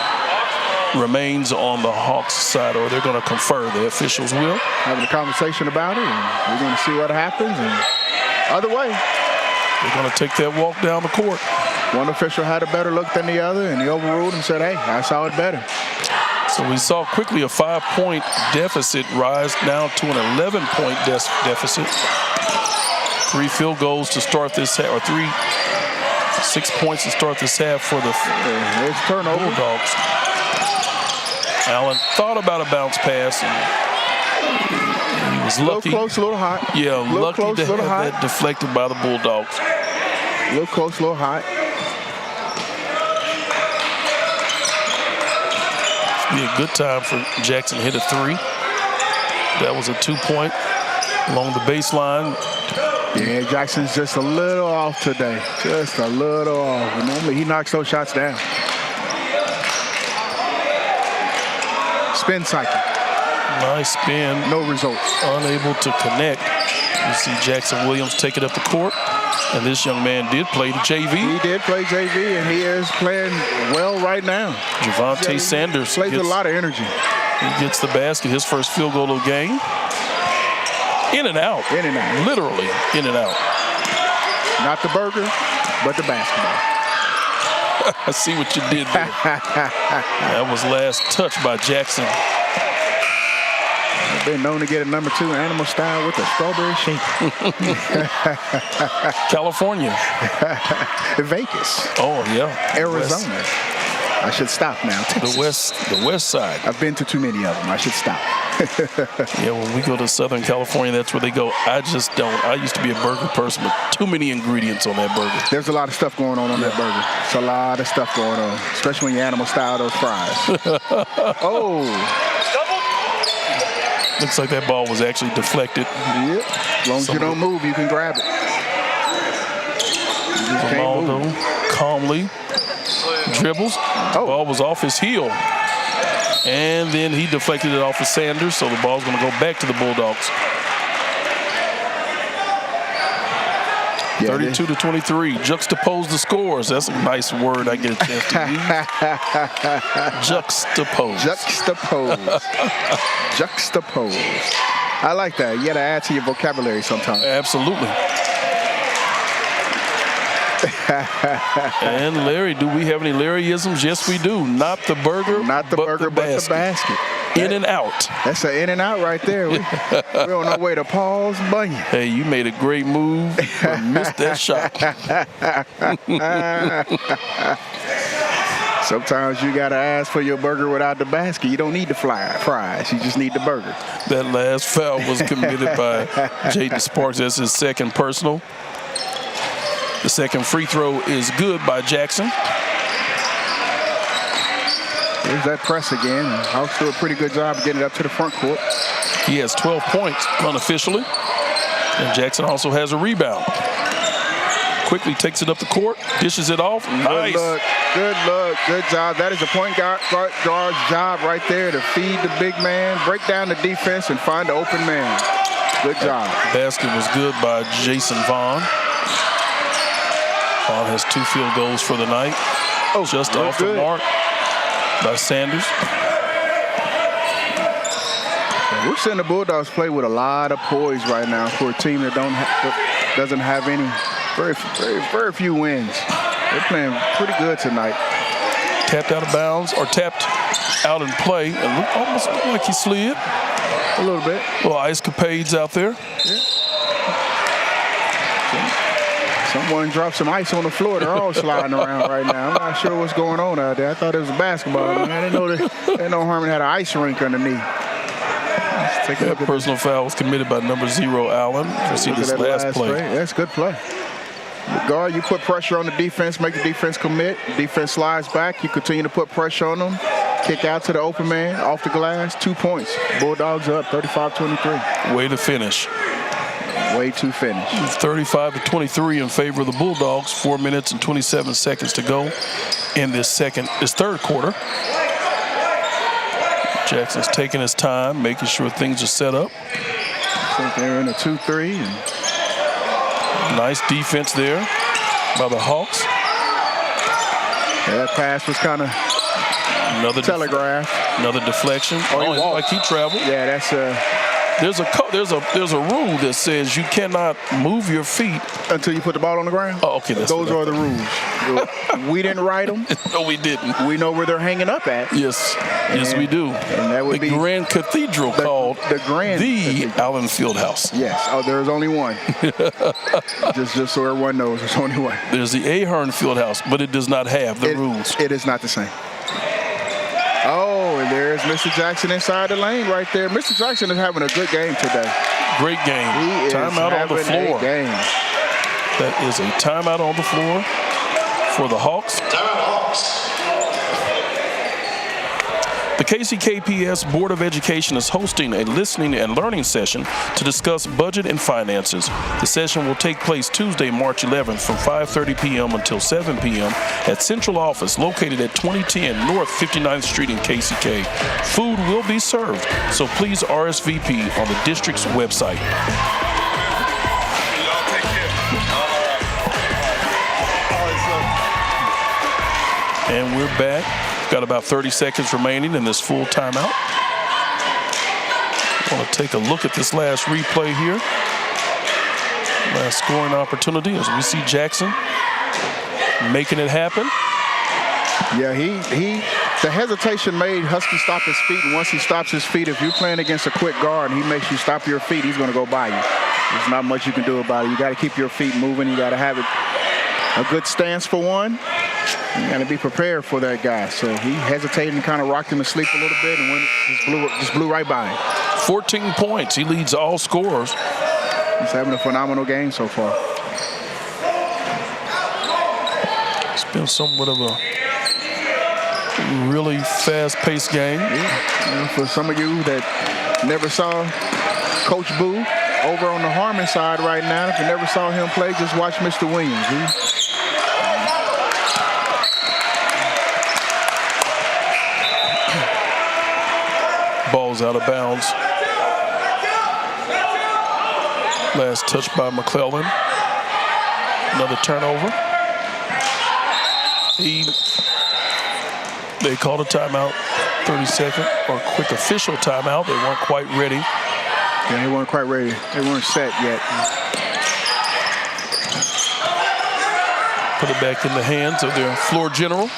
S9: remains on the Hawks side, or they're going to confer. The officials will.
S3: Having a conversation about it, and we're going to see what happens. And other way,
S9: they're going to take that walk down the court.
S3: One official had a better look than the other, and he overruled and said, hey, I saw it better.
S9: So we saw quickly a 5-point deficit rise now to an 11-point deficit. 3 field goals to start this half, or 6 points to start this half for the Bulldogs. Allen thought about a bounce pass, and he was lucky.
S3: A little close, a little hot.
S9: Yeah, lucky to have that deflected by the Bulldogs.
S3: A little close, a little hot.
S9: Be a good time for Jackson to hit a 3. That was a 2-point along the baseline.
S3: Yeah, Jackson's just a little off today. Just a little off. Normally he knocks those shots down. Spin cycle.
S9: Nice spin.
S3: No results.
S9: Unable to connect. You see Jackson Williams take it up the court. And this young man did play the JV.
S3: He did play JV, and he is playing well right now.
S9: Javonte Sanders
S3: plays with a lot of energy.
S9: He gets the basket, his first field goal of the game. In and out.
S3: In and out.
S9: Literally in and out.
S3: Not the burger, but the basketball.
S9: I see what you did there. That was last touch by Jackson.
S3: I've been known to get a number 2 animal style with a strawberry shake.
S9: California.
S3: Vegas.
S9: Oh, yeah.
S3: Arizona.
S9: West.
S3: I should stop now.
S9: The west side.
S3: I've been to too many of them. I should stop.
S9: Yeah, when we go to Southern California, that's where they go. I just don't. I used to be a burger person, but too many ingredients on that burger.
S3: There's a lot of stuff going on that burger. It's a lot of stuff going on, especially when you animal style those fries. Oh.
S9: Looks like that ball was actually deflected.
S3: Yep. As long as you don't move, you can grab it.
S9: Ronaldo calmly dribbles. The ball was off his heel. And then he deflected it off of Sanders, so the ball's going to go back to the Bulldogs. 32-23. Juxtapose the scores. That's a nice word I get a chance to use. Juxtapose.
S3: Juxtapose. Juxtapose. I like that. You got to add to your vocabulary sometimes.
S9: Absolutely. And Larry, do we have any Larryisms? Yes, we do. Not the burger,
S3: not the burger, but the basket.
S9: In and out.
S3: That's an in and out right there. We're on our way to Paul's Bunyan.
S9: Hey, you made a great move, but missed that shot.
S3: Sometimes you got to ask for your burger without the basket. You don't need the fries. You just need the burger.
S9: That last foul was committed by Jaden Sparks. That's his second personal. The second free throw is good by Jackson.
S3: There's that press again. Hawks do a pretty good job of getting it up to the front court.
S9: He has 12 points unofficially. And Jackson also has a rebound. Quickly takes it up the court, dishes it off. Nice.
S3: Good look. Good job. That is a point guard's job right there, to feed the big man, break down the defense, and find the open man. Good job.
S9: Basket was good by Jason Vaughn. Vaughn has 2 field goals for the night. Just off the mark by Sanders.
S3: We're seeing the Bulldogs play with a lot of poise right now for a team that doesn't have any, very few wins. They're playing pretty good tonight.
S9: Tapped out of bounds, or tapped out in play. It almost looked like he slid.
S3: A little bit.
S9: Little ice capades out there.
S3: Yeah. Someone dropped some ice on the floor. They're all sliding around right now. I'm not sure what's going on out there. I thought it was basketball. Man. I didn't know Harmon had an ice rink underneath.
S9: That personal foul was committed by number 0, Allen. You see this last play.
S3: That's good play. The guard, you put pressure on the defense, make the defense commit. Defense slides back. You continue to put pressure on them. Kick out to the open man, off the glass, 2 points. Bulldogs up 35-23.
S9: Way to finish.
S3: Way to finish.
S9: 35-23 in favor of the Bulldogs. 4 minutes and 27 seconds to go in this third quarter. Jackson's taking his time, making sure things are set up.
S3: So they're in a 2-3.
S9: Nice defense there by the Hawks.
S3: Yeah, that pass was kind of telegraphed.
S9: Another deflection. Like he traveled.
S3: Yeah, that's
S9: There's a rule that says you cannot move your feet
S3: until you put the ball on the ground.
S9: Oh, okay.
S3: Those are the rules. We didn't write them.
S9: No, we didn't.
S3: We know where they're hanging up at.
S9: Yes, yes, we do.
S3: And that would
S9: the Grand Cathedral called
S3: the
S9: Allen Fieldhouse.
S3: Yes. Oh, there's only one. just so everyone knows, there's only one.
S9: There's the Ahern Fieldhouse, but it does not have the rules.
S3: It is not the same. Oh, and there's Mr. Jackson inside the lane right there. Mr. Jackson is having a good game today.
S9: Great game.
S3: He
S9: timeout on the floor. That is a timeout on the floor for the Hawks. The KCKPS Board of Education is hosting a listening and learning session to discuss budget and finances. The session will take place Tuesday, March 11th from 5:30 p.m. until 7 p.m. at Central Office located at 2010 North 59th Street in KCK. Food will be served, so please RSVP on the district's website. And we're back. Got about 30 seconds remaining in this full timeout. I want to take a look at this last replay here. Last scoring opportunity as we see Jackson making it happen.
S3: Yeah, the hesitation made Husky stop his feet, and once he stops his feet, if you're playing against a quick guard and he makes you stop your feet, he's going to go by you. There's not much you can do about it. You got to keep your feet moving. You got to have a good stance for one. You got to be prepared for that guy. So he hesitated and kind of rocked him to sleep a little bit, and just blew right by him.
S9: 14 points. He leads all scorers.
S3: He's having a phenomenal game so far.
S9: It's been somewhat of a really fast-paced game.
S3: Yeah. For some of you that never saw Coach Boo over on the Harmon side right now, if you never saw him play, just watch Mr. Williams.
S9: Ball's out of bounds. Last touch by McClellan. Another turnover. They called a timeout, 30-second or quick official timeout. They weren't quite ready.
S3: Yeah, they weren't quite ready. They weren't set yet.
S9: Put it back in the hands of their floor general.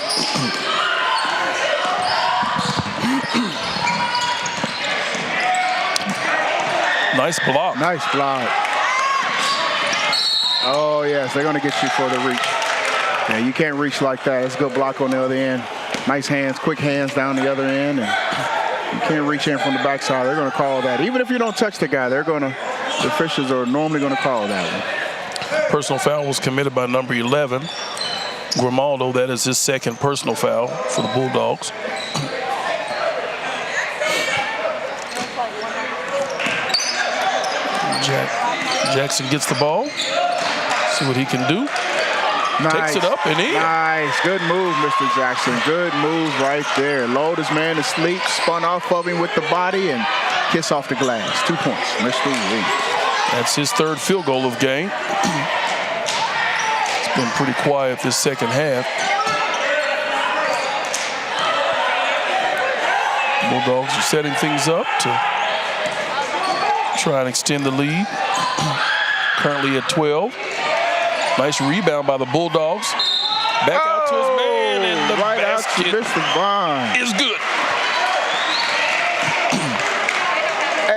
S9: Nice block.
S3: Nice block. Oh, yes, they're going to get you for the reach. Yeah, you can't reach like that. It's a good block on the other end. Nice hands, quick hands down the other end. And you can't reach in from the backside. They're going to call that. Even if you don't touch the guy, the officials are normally going to call that one.
S9: Personal foul was committed by number 11, Grimaldo. That is his second personal foul for the Bulldogs. Jackson gets the ball. See what he can do.
S3: Nice.
S9: Takes it up and in.
S3: Nice. Good move, Mr. Jackson. Good move right there. Lulled his man to sleep, spun off of him with the body, and kiss off the glass. 2 points, Mr. Williams.
S9: That's his third field goal of game. It's been pretty quiet this second half. Bulldogs are setting things up to try and extend the lead. Currently at 12. Nice rebound by the Bulldogs. Back out to his man, and the
S3: right
S9: basket
S3: out to Mr. Vaughn.
S9: is good.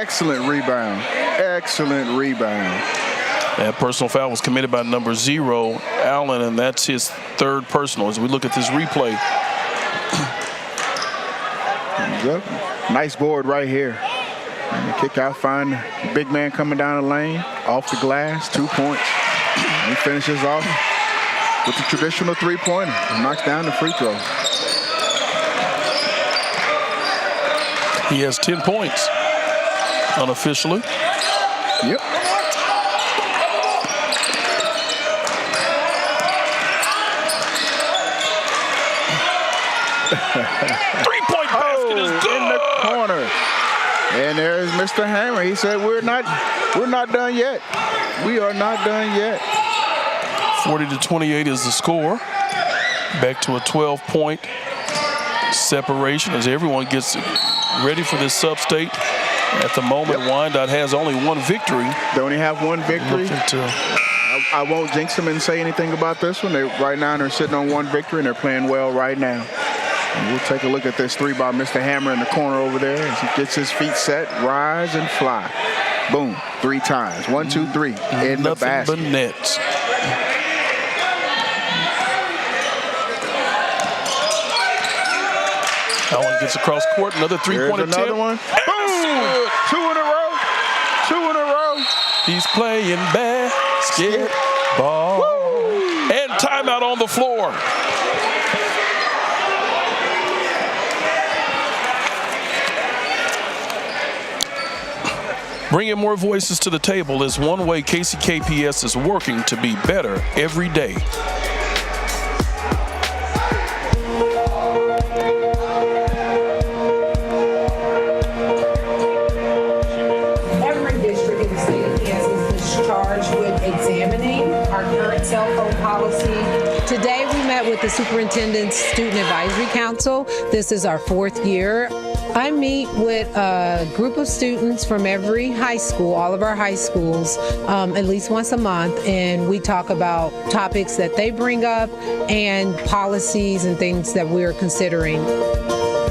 S3: Excellent rebound. Excellent rebound.
S9: That personal foul was committed by number 0, Allen, and that's his third personal as we look at this replay.
S3: Nice board right here. And the kick out, find the big man coming down the lane, off the glass, 2 points. He finishes off with the traditional three-pointer and knocks down the free throw.
S9: He has 10 points unofficially.
S3: Yep.
S9: Three-point basket is good.
S3: In the corner. And there's Mr. Hammer. He said, we're not done yet. We are not done yet.
S9: 40-28 is the score. Back to a 12-point separation as everyone gets ready for this sub-state. At the moment, Wyandotte has only one victory.
S3: They only have one victory. I won't jinx them and say anything about this one. Right now they're sitting on one victory and they're playing well right now. And we'll take a look at this three by Mr. Hammer in the corner over there as he gets his feet set, rise and fly. Boom, 3 times. 1, 2, 3 in the basket.
S9: Nothing but nets. That one gets across court. Another three-point attempt.
S3: Another one. Boom! 2 in a row. 2 in a row.
S9: He's playing basketball. Woo! And timeout on the floor. Bringing more voices to the table is one way KCKPS is working to be better every day.
S19: Every district in the state of Kansas is charged with examining our current cell phone policy.
S20: Today we met with the Superintendent's Student Advisory Council. This is our 4th year. I meet with a group of students from every high school, all of our high schools, at least once a month, and we talk about topics that they bring up and policies and things that we're considering.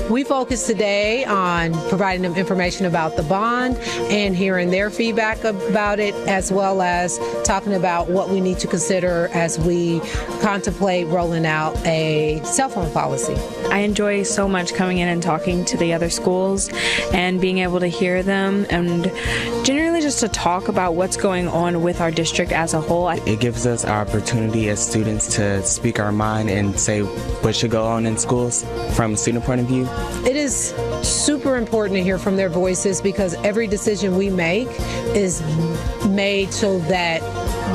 S20: We focus today on providing them information about the bond and hearing their feedback about it, as well as talking about what we need to consider as we contemplate rolling out a cell phone policy.
S21: I enjoy so much coming in and talking to the other schools and being able to hear them and generally just to talk about what's going on with our district as a whole.
S22: It gives us our opportunity as students to speak our mind and say what should go on in schools from a student point of view.
S20: It is super important to hear from their voices because every decision we make is made so that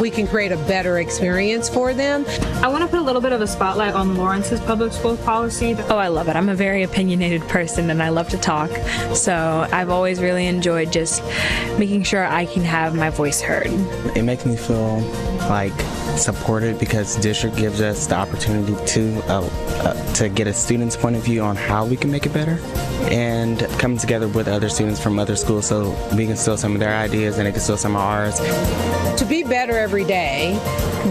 S20: we can create a better experience for them.
S23: I want to put a little bit of a spotlight on Lawrence's public school policy.
S21: Oh, I love it. I'm a very opinionated person and I love to talk. So I've always really enjoyed just making sure I can have my voice heard.
S22: It makes me feel like supported because district gives us the opportunity to get a student's point of view on how we can make it better and coming together with other students from other schools so we can steal some of their ideas and they can steal some of ours.
S20: To be better every day,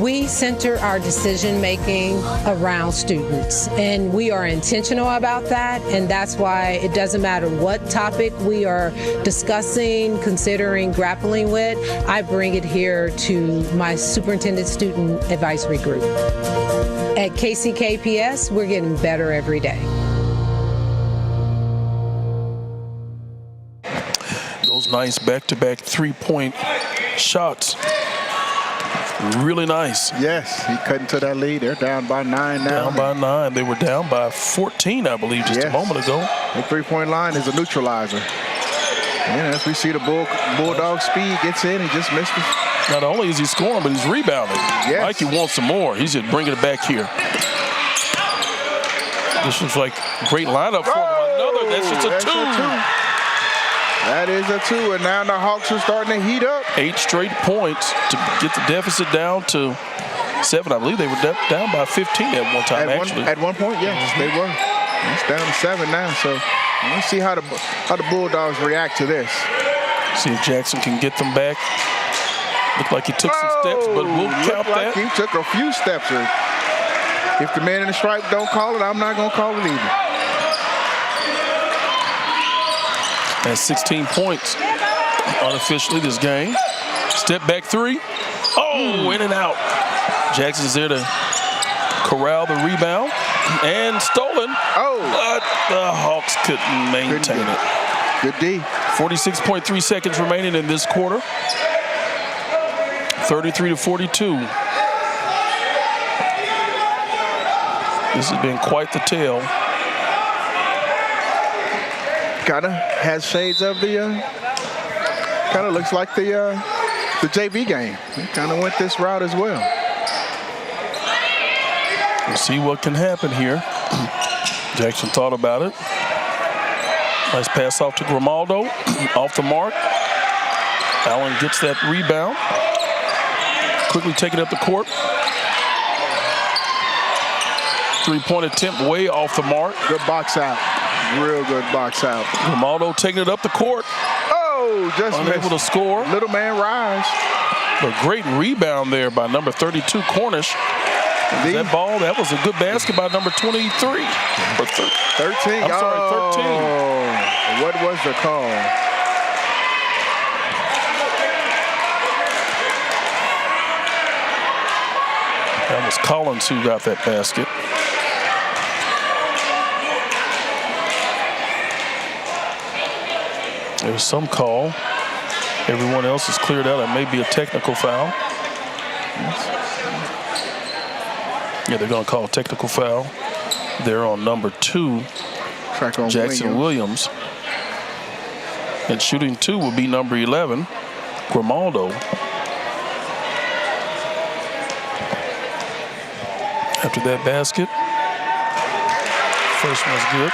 S20: we center our decision making around students and we are intentional about that, and that's why it doesn't matter what topic we are discussing, considering, grappling with, I bring it here to my superintendent student advisory group. At KCKPS, we're getting better every day.
S9: Those nice back-to-back three-point shots. Really nice.
S3: Yes, he cut into that lead. They're down by 9 now.
S9: Down by 9. They were down by 14, I believe, just a moment ago.
S3: The three-point line is a neutralizer. And as we see the Bulldog speed gets in, he just missed it.
S9: Not only is he scoring, but he's rebounding.
S3: Yes.
S9: Mikey wants some more. He's just bringing it back here. This was like a great lineup for another. That's just a 2.
S3: That is a 2, and now the Hawks are starting to heat up.
S9: 8 straight points to get the deficit down to 7. I believe they were down by 15 at one time,
S3: At one point, yes, they were. It's down to 7 now, so let's see how the Bulldogs react to this.
S9: See if Jackson can get them back. Looked like he took some steps, but we'll count that.
S3: He took a few steps. If the man in the stripe don't call it, I'm not going to call it either.
S9: That's 16 points unofficially this game. Step back 3. Oh, in and out. Jackson's there to corral the rebound and stolen. But the Hawks couldn't maintain it.
S3: Good D.
S9: 46.3 seconds remaining in this quarter. 33-42. This has been quite the tale.
S3: Kind of has shades of the, kind of looks like the JV game. It kind of went this route as well.
S9: We'll see what can happen here. Jackson thought about it. Nice pass off to Grimaldo. Off the mark. Allen gets that rebound. Quickly taking up the court. Three-point attempt way off the mark.
S3: Good box out. Real good box out.
S9: Grimaldo taking it up the court.
S3: Oh, just
S9: unable to score.
S3: Little man rise.
S9: But great rebound there by number 32, Cornish. That ball, that was a good basket by number 23. Or
S3: 13.
S9: I'm sorry, 13.
S3: What was the call?
S9: That was Collins who got that basket. There's some call. Everyone else is cleared out. It may be a technical foul. Yeah, they're going to call a technical foul. They're on number 2, Jackson Williams. And shooting 2 will be number 11, Grimaldo. After that basket, first one's good.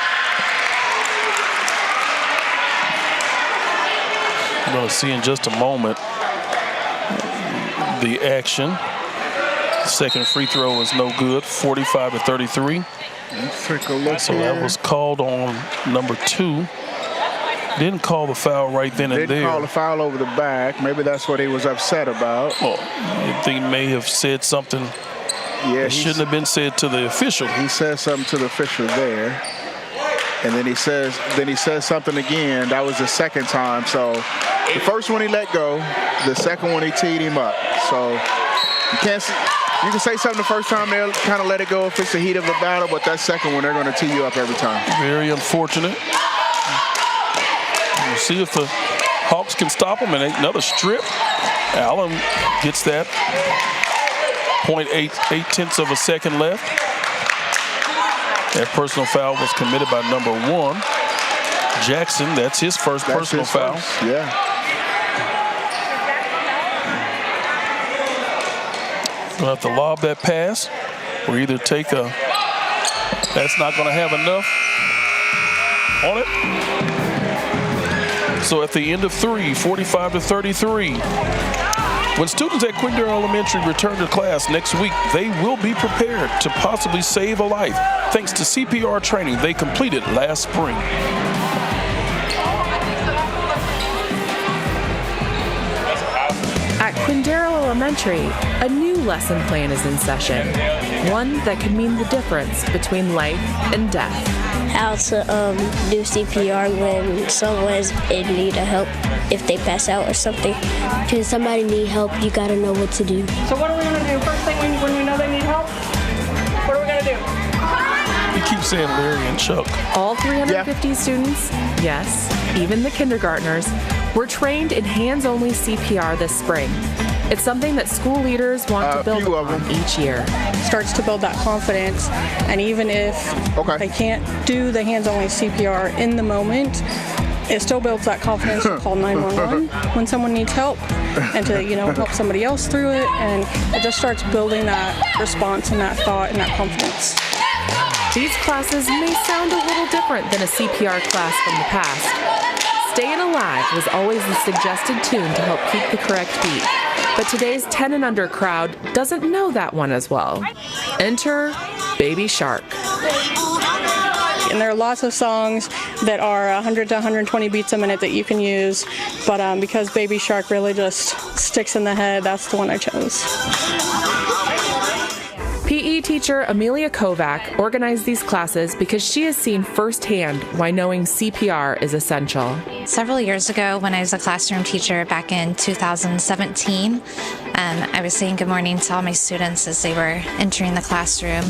S9: We're going to see in just a moment the action. The second free throw is no good, 45-33. So that was called on number 2. Didn't call the foul right then and there.
S3: Didn't call the foul over the back. Maybe that's what he was upset about.
S9: Well, I think he may have said something that shouldn't have been said to the official.
S3: He said something to the official there. And then he says something again. That was the second time. So the first one he let go. The second one he teed him up. So you can say something the first time, they'll kind of let it go if it's the heat of the battle, but that second one, they're going to tee you up every time.
S9: Very unfortunate. We'll see if the Hawks can stop him. And another strip. Allen gets that. 0.8 of a second left. That personal foul was committed by number 1, Jackson. That's his first personal foul.
S3: Yeah.
S9: Gonna have to lob that pass or either take a, that's not gonna have enough on it. So at the end of 3, 45-33. When students at Quindare Elementary return to class next week, they will be prepared to possibly save a life thanks to CPR training they completed last spring.
S4: At Quindare Elementary, a new lesson plan is in session, one that could mean the difference between life and death.
S5: How to do CPR when someone is in need of help, if they pass out or something. Because somebody need help, you gotta know what to do.
S2: So what are we gonna do? First thing when we know they need help, what are we gonna do?
S9: You keep saying Larry and Chuck.
S4: All 350 students, yes, even the kindergartners, were trained in hands-only CPR this spring. It's something that school leaders want to build on each year.
S7: Starts to build that confidence, and even if they can't do the hands-only CPR in the moment, it still builds that confidence to call 911 when someone needs help, and to help somebody else through it, and it just starts building that response and that thought and that confidence.
S4: These classes may sound a little different than a CPR class from the past. Staying Alive was always the suggested tune to help keep the correct beat. But today's 10 and under crowd doesn't know that one as well. Enter Baby Shark.
S7: And there are lots of songs that are 100 to 120 beats a minute that you can use, but because Baby Shark really just sticks in the head, that's the one I chose.
S4: PE teacher Amelia Kovac organized these classes because she has seen firsthand why knowing CPR is essential.
S24: Several years ago, when I was a classroom teacher back in 2017, I was saying good morning to all my students as they were entering the classroom.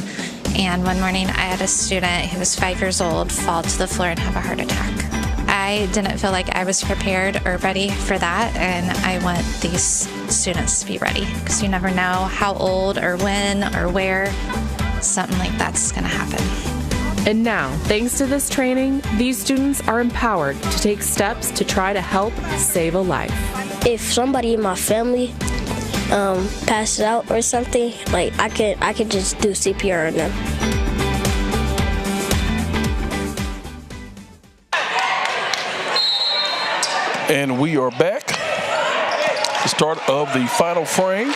S24: And one morning, I had a student who was 5 years old fall to the floor and have a heart attack. I didn't feel like I was prepared or ready for that, and I want these students to be ready, because you never know how old or when or where something like that's going to happen.
S4: And now, thanks to this training, these students are empowered to take steps to try to help save a life.
S5: If somebody in my family passes out or something, like I could just do CPR on them.
S9: And we are back. The start of the final frame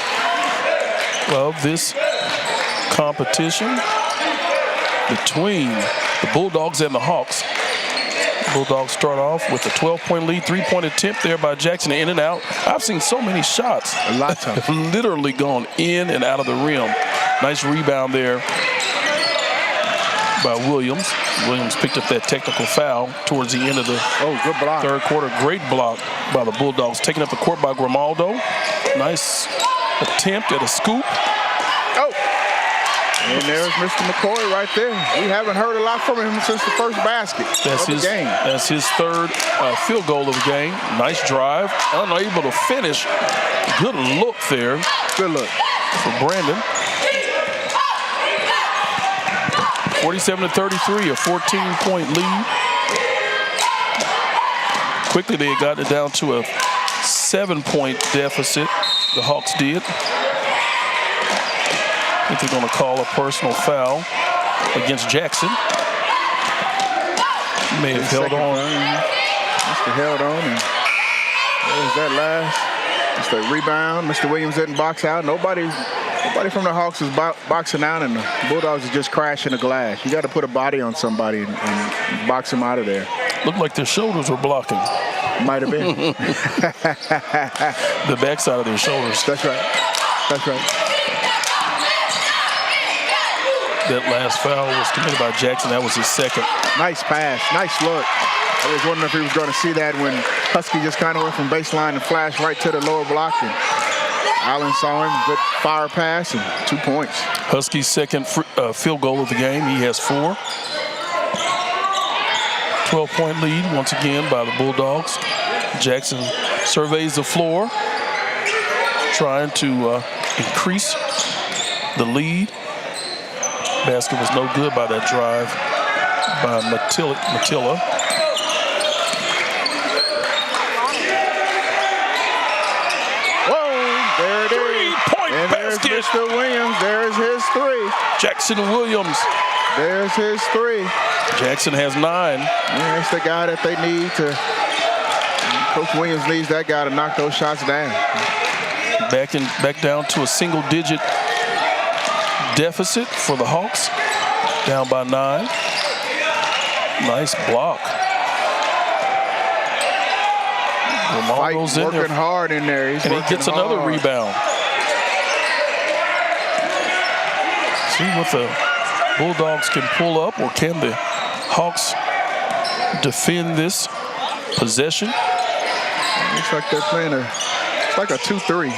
S9: of this competition between the Bulldogs and the Hawks. Bulldogs start off with a 12-point lead, 3-point attempt there by Jackson, in and out. I've seen so many shots.
S3: A lot of them.
S9: Literally gone in and out of the rim. Nice rebound there by Williams. Williams picked up that technical foul towards the end of the
S3: good block.
S9: Third quarter. Great block by the Bulldogs. Taking up the court by Grimaldo. Nice attempt at a scoop.
S3: Oh! And there's Mr. McCoy right there. We haven't heard a lot from him since the first basket of the game.
S9: That's his third field goal of the game. Nice drive. Unable to finish. Good look there.
S3: Good look.
S9: For Brandon. 47-33, a 14-point lead. Quickly they got it down to a 7-point deficit. The Hawks did. I think they're going to call a personal foul against Jackson. May have held on.
S3: Mr. held on, and there's that last. Mr. Rebound. Mr. Williams didn't box out. Nobody from the Hawks is boxing out, and the Bulldogs is just crashing the glass. You got to put a body on somebody and box them out of there.
S9: Looked like their shoulders were blocking.
S3: Might have been.
S9: The backside of their shoulders.
S3: That's right. That's right.
S9: That last foul was committed by Jackson. That was his second.
S3: Nice pass. Nice look. I was wondering if he was going to see that when Husky just kind of went from baseline and flashed right to the lower block. And Allen saw him. Good fire pass and 2 points.
S9: Husky's second field goal of the game. He has 4. 12-point lead once again by the Bulldogs. Jackson surveys the floor, trying to increase the lead. Basket was no good by that drive by Matilla.
S3: Whoa, there it is.
S9: 3-point
S3: and
S9: basket.
S3: There's Mr. Williams. There's his 3.
S9: Jackson Williams.
S3: There's his 3.
S9: Jackson has 9.
S3: Yeah, that's the guy that they need to. Coach Williams needs that guy to knock those shots down.
S9: Back down to a single-digit deficit for the Hawks. Down by 9. Nice block.
S3: Fighting, working hard in there.
S9: And he gets another rebound. See what the Bulldogs can pull up, or can the Hawks defend this possession?
S3: Looks like they're playing it's like a 2-3.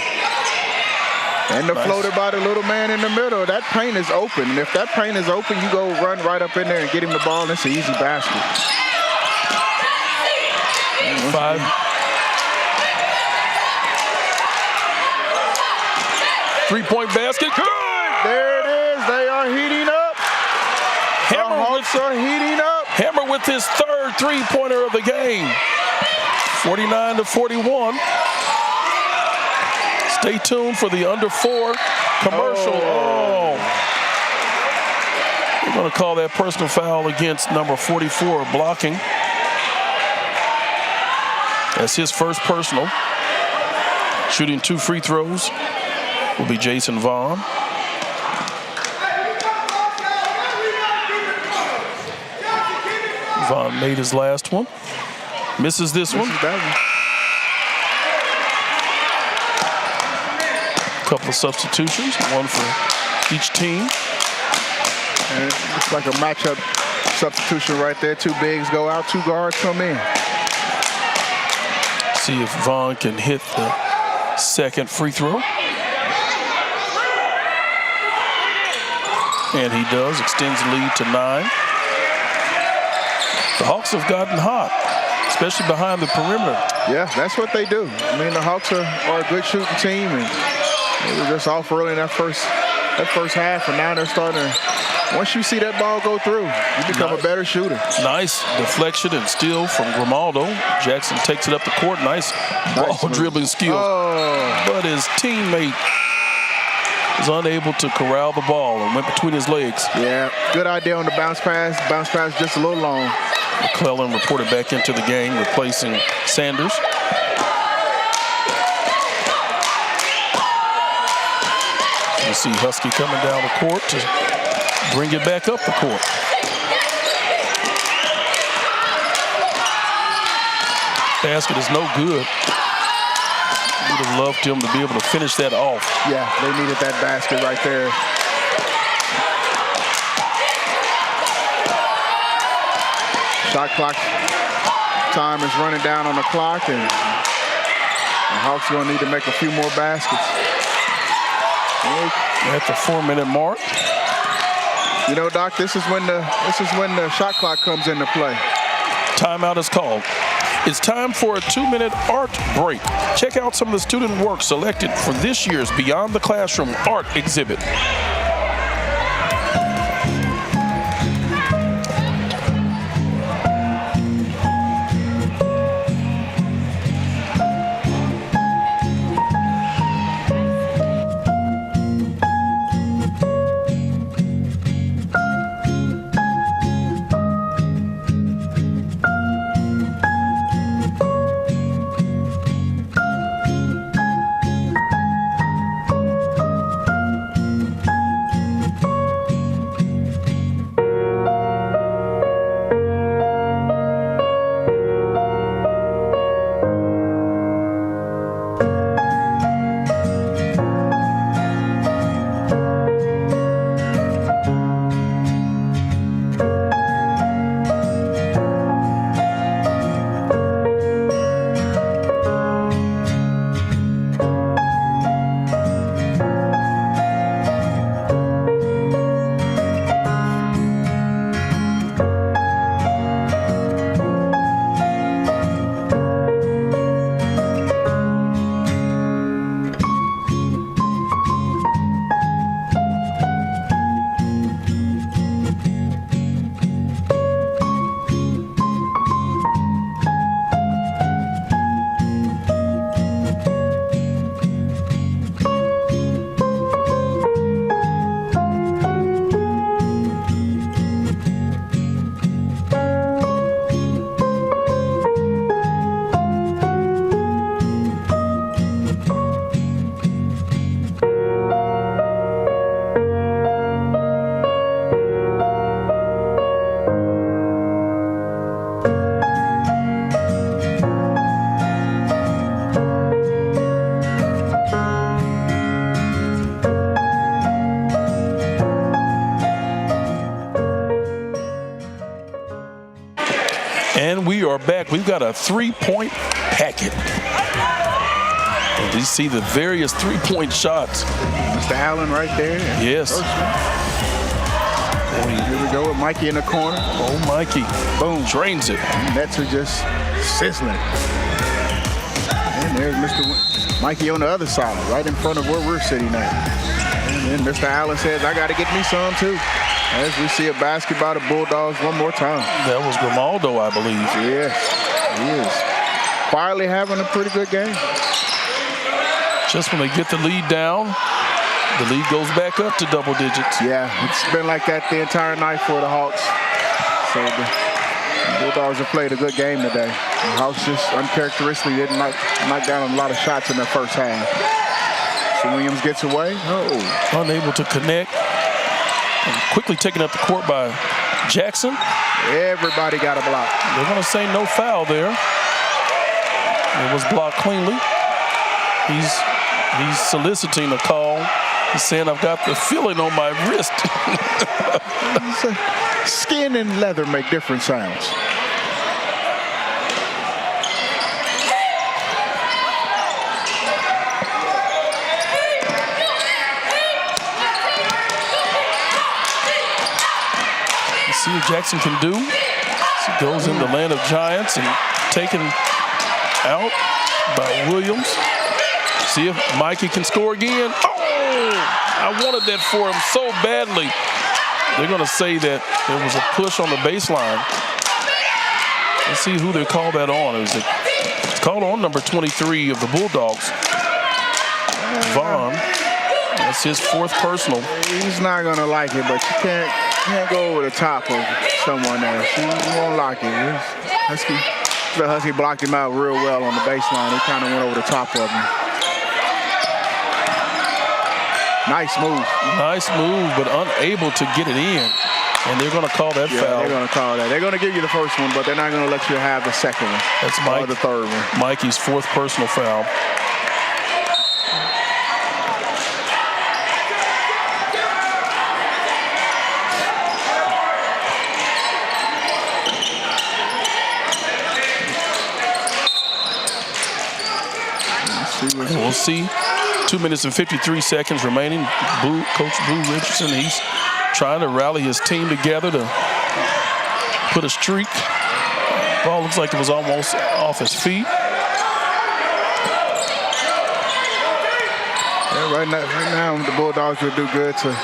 S3: And the floater by the little man in the middle. That paint is open. And if that paint is open, you go run right up in there and get him the ball, and it's an easy basket.
S9: 5. Three-point basket. Good!
S3: There it is. They are heating up.
S9: Hammer
S3: the Hawks are heating up.
S9: Hammer with his third three-pointer of the game. 49-41. Stay tuned for the under 4 commercial. We're going to call that personal foul against number 44, blocking. That's his first personal. Shooting 2 free throws will be Jason Vaughn. Vaughn made his last one. Misses this one. Couple of substitutions, one for each team.
S3: And it's like a matchup substitution right there. 2 bigs go out, 2 guards come in.
S9: See if Vaughn can hit the second free throw. And he does, extends the lead to 9. The Hawks have gotten hot, especially behind the perimeter.
S3: Yeah, that's what they do. I mean, the Hawks are a good shooting team, and they were just off early in that first half, and now they're starting to, once you see that ball go through, you become a better shooter.
S9: Nice deflection and steal from Grimaldo. Jackson takes it up the court. Nice ball dribbling skills. But his teammate is unable to corral the ball and went between his legs.
S3: Yeah, good idea on the bounce pass. Bounce pass just a little long.
S9: McClellan reported back into the game, replacing Sanders. You see Husky coming down the court to bring it back up the court. Basket is no good. Would have loved him to be able to finish that off.
S3: Yeah, they needed that basket right there. Shot clock time is running down on the clock, and the Hawks are going to need to make a few more baskets.
S9: At the 4-minute mark.
S3: You know, Doc, this is when the shot clock comes into play.
S9: Timeout is called. It's time for a 2-minute art break. Check out some of the student work selected for this year's Beyond the Classroom art exhibit. And we are back. We've got a 3-point packet. And you see the various 3-point shots.
S3: Mr. Allen right there.
S9: Yes.
S3: Here we go with Mikey in the corner.
S9: Oh, Mikey.
S3: Boom.
S9: Drains it.
S3: Nets are just sizzling. And there's Mr. Mikey on the other side, right in front of where we're sitting at. And then Mr. Allen says, I got to get me some too. As we see a basket by the Bulldogs one more time.
S9: That was Grimaldo, I believe.
S3: Yes, he is quietly having a pretty good game.
S9: Just when they get the lead down, the lead goes back up to double digits.
S3: Yeah, it's been like that the entire night for the Hawks. So the Bulldogs have played a good game today. The Hawks just uncharacteristically didn't knock down a lot of shots in their first half. So Williams gets away. Oh.
S9: Unable to connect. And quickly taken up the court by Jackson.
S3: Everybody got a block.
S9: They're going to say no foul there. It was blocked cleanly. He's soliciting a call. He's saying, I've got the feeling on my wrist.
S3: Skin and leather make different sounds.
S9: See what Jackson can do. He goes in the land of giants and taken out by Williams. See if Mikey can score again. Oh, I wanted that for him so badly. They're going to say that there was a push on the baseline. Let's see who they call that on. It's called on number 23 of the Bulldogs. Vaughn. That's his fourth personal.
S3: He's not going to like it, but you can't can't go over the top of someone else. He won't lock it. The Husky blocked him out real well on the baseline. He kind of went over the top of him. Nice move.
S9: Nice move, but unable to get it in. And they're going to call that foul.
S3: They're going to call that. They're going to give you the first one, but they're not going to let you have the second one.
S9: That's Mike,
S3: or the third one.
S9: Mikey's 4th personal foul. And we'll see. 2 minutes and 53 seconds remaining. Coach Boo Richardson, he's trying to rally his team together to put a streak. Ball looks like it was almost off his feet.
S3: Yeah, right now the Bulldogs will do good to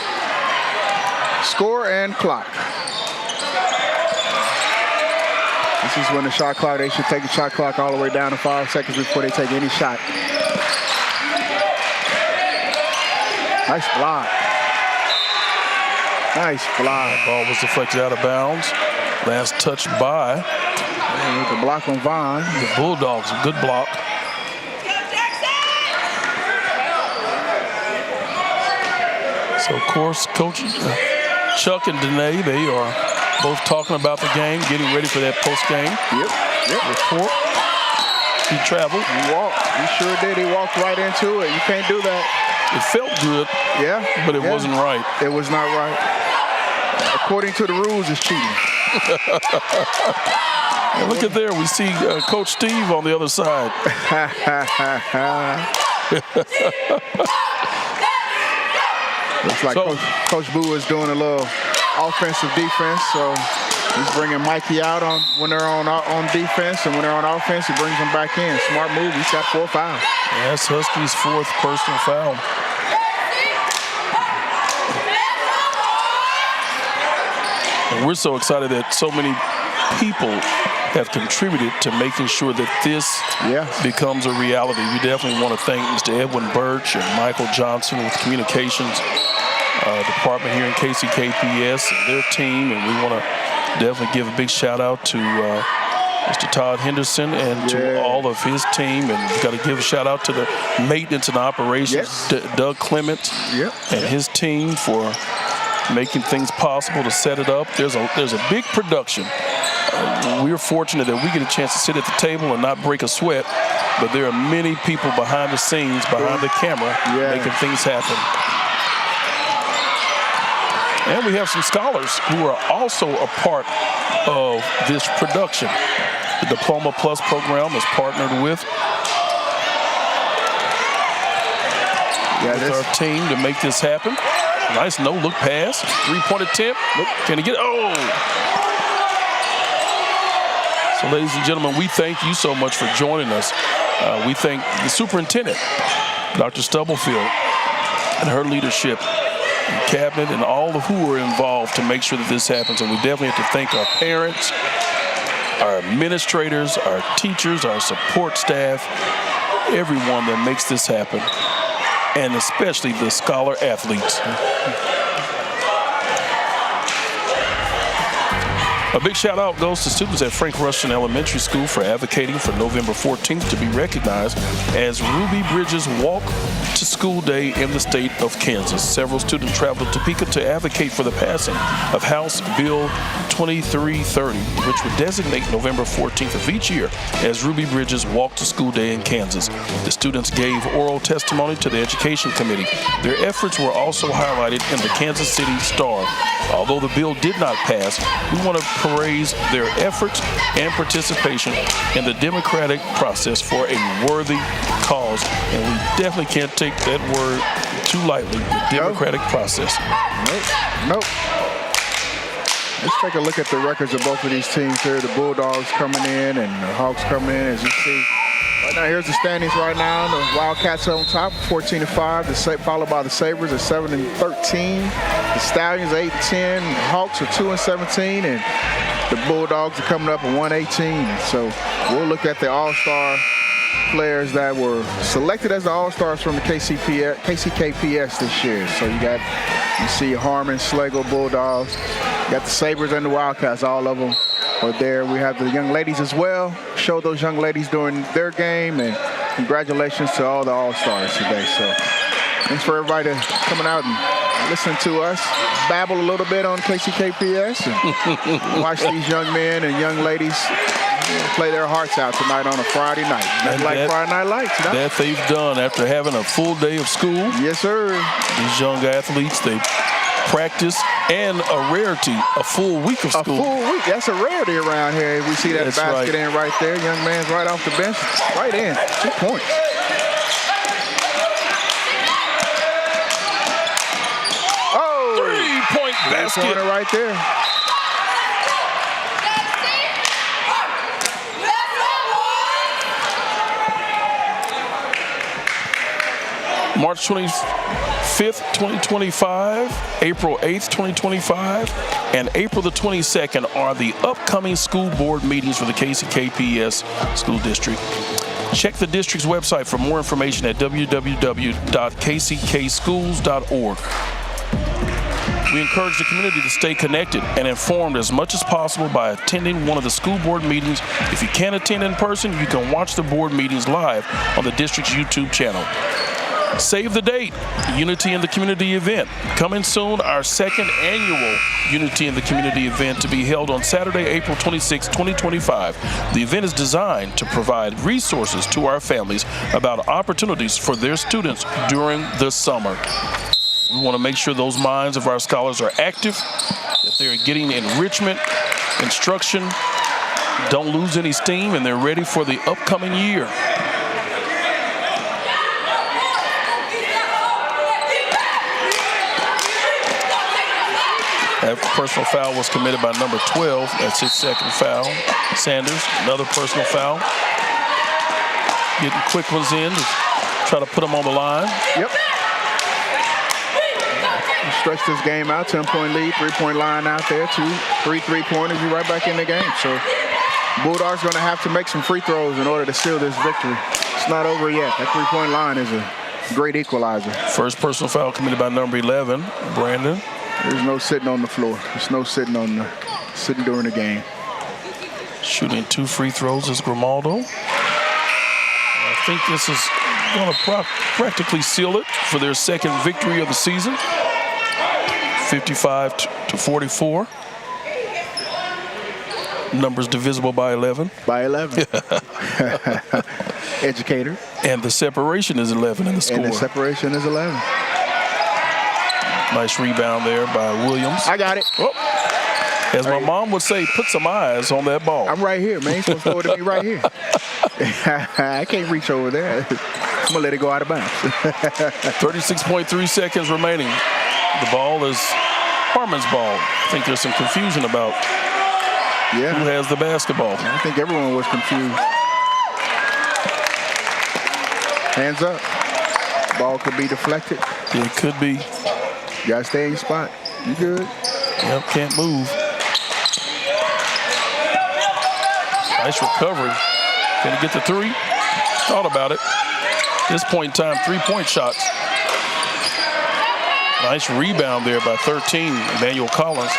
S3: score and clock. This is when the shot clock, they should take the shot clock all the way down to 5 seconds before they take any shot. Nice block. Nice block.
S9: Ball was deflected out of bounds. Last touch by.
S3: The block on Vaughn.
S9: The Bulldogs, a good block. So, of course, Coach Chuck and Danae, they are both talking about the game, getting ready for that post-game report. He traveled.
S3: He walked. He sure did. He walked right into it. You can't do that.
S9: It felt good, but it wasn't right.
S3: It was not right. According to the rules, it's cheating.
S9: And look at there. We see Coach Steve on the other side.
S3: Looks like Coach Boo is doing a little offensive defense, so he's bringing Mikey out when they're on defense, and when they're on offense, he brings them back in. Smart move. He's got 4 fouls.
S9: Yeah, that's Husky's 4th personal foul. And we're so excited that so many people have contributed to making sure that this becomes a reality. We definitely want to thank Mr. Edwin Birch and Michael Johnson with Communications Department here in KCKPS and their team, and we want to definitely give a big shout out to Mr. Todd Henderson and to all of his team, and we've got to give a shout out to the maintenance and operations, Doug Clement and his team for making things possible to set it up. There's a big production. We're fortunate that we get a chance to sit at the table and not break a sweat, but there are many people behind the scenes, behind the camera, making things happen. And we have some scholars who are also a part of this production. The Diploma Plus program is partnered with our team to make this happen. Nice no-look pass, 3-point attempt. Can he get it? Oh! So, ladies and gentlemen, we thank you so much for joining us. We thank the superintendent, Dr. Stubblefield, and her leadership, and cabinet, and all of who are involved to make sure that this happens. And we definitely have to thank our parents, our administrators, our teachers, our support staff, everyone that makes this happen, and especially the scholar athletes. A big shout out goes to students at Frank Rushton Elementary School for advocating for November 14th to be recognized as Ruby Bridges Walk to School Day in the state of Kansas. Several students traveled to Topeka to advocate for the passing of House Bill 2330, which would designate November 14th of each year as Ruby Bridges Walk to School Day in Kansas. The students gave oral testimony to the Education Committee. Their efforts were also highlighted in the Kansas City Star. Although the bill did not pass, we want to praise their efforts and participation in the democratic process for a worthy cause. And we definitely can't take that word too lightly, the democratic process.
S3: Nope. Let's take a look at the records of both of these teams here. The Bulldogs coming in and the Hawks coming in, as you see. Right now, here's the standings right now. The Wildcats on top, 14-5, followed by the Sabres at 7-13. The Stallions 8-10. The Hawks are 2-17, and the Bulldogs are coming up at 1-18. So we'll look at the All-Star players that were selected as the All-Stars from the KCKPS this year. So you see Harmon, Schlegel, Bulldogs. You got the Sabres and the Wildcats, all of them are there. We have the young ladies as well. Show those young ladies during their game, and congratulations to all the All-Stars today. So thanks for everybody coming out and listening to us babble a little bit on KCKPS and watch these young men and young ladies play their hearts out tonight on a Friday night. Nothing like Friday Night Lights. No?
S9: That they've done after having a full day of school.
S3: Yes, sir.
S9: These young athletes, they practice, and a rarity, a full week of school.
S3: A full week. That's a rarity around here. We see that
S9: That's
S3: basket
S9: right.
S3: in right there. Young man's right off the bench. Right in. 2 points. Oh!
S9: 3-point basket.
S3: Corner right there.
S9: March 25th, 2025, April 8th, 2025, and April the 22nd are the upcoming school board meetings for the KCKPS School District. Check the district's website for more information at www.kckschools.org. We encourage the community to stay connected and informed as much as possible by attending one of the school board meetings. If you can't attend in person, you can watch the board meetings live on the district's YouTube channel. Save the date, Unity in the Community event. Coming soon, our second annual Unity in the Community event to be held on Saturday, April 26, 2025. The event is designed to provide resources to our families about opportunities for their students during the summer. We want to make sure those minds of our scholars are active, that they're getting enrichment, instruction, don't lose any steam, and they're ready for the upcoming year. That personal foul was committed by number 12. That's his second foul. Sanders, another personal foul. Getting quick ones in to try to put them on the line.
S3: Yep. Stretch this game out, 10-point lead, 3-point line out there, 3 3-pointers, you're right back in the game. So Bulldogs going to have to make some free throws in order to seal this victory. It's not over yet. That 3-point line is a great equalizer.
S9: First personal foul committed by number 11, Brandon.
S3: There's no sitting on the floor. There's no sitting during the game.
S9: Shooting 2 free throws is Grimaldo. I think this is going to practically seal it for their second victory of the season. 55-44. Numbers divisible by 11.
S3: By 11. Educator.
S9: And the separation is 11 in the score.
S3: And the separation is 11.
S9: Nice rebound there by Williams.
S3: I got it.
S9: Oh. As my mom would say, put some eyes on that ball.
S3: I'm right here, man. You're supposed to throw it to me right here. I can't reach over there. I'm going to let it go out of bounds.
S9: 36.3 seconds remaining. The ball is Harmon's ball. I think there's some confusion about who has the basketball.
S3: I think everyone was confused. Hands up. Ball could be deflected.
S9: It could be.
S3: You got to stay in your spot. You good.
S9: Yep, can't move. Nice recovery. Can he get the 3? Thought about it. At this point in time, 3-point shots. Nice rebound there by 13, Emmanuel Collins.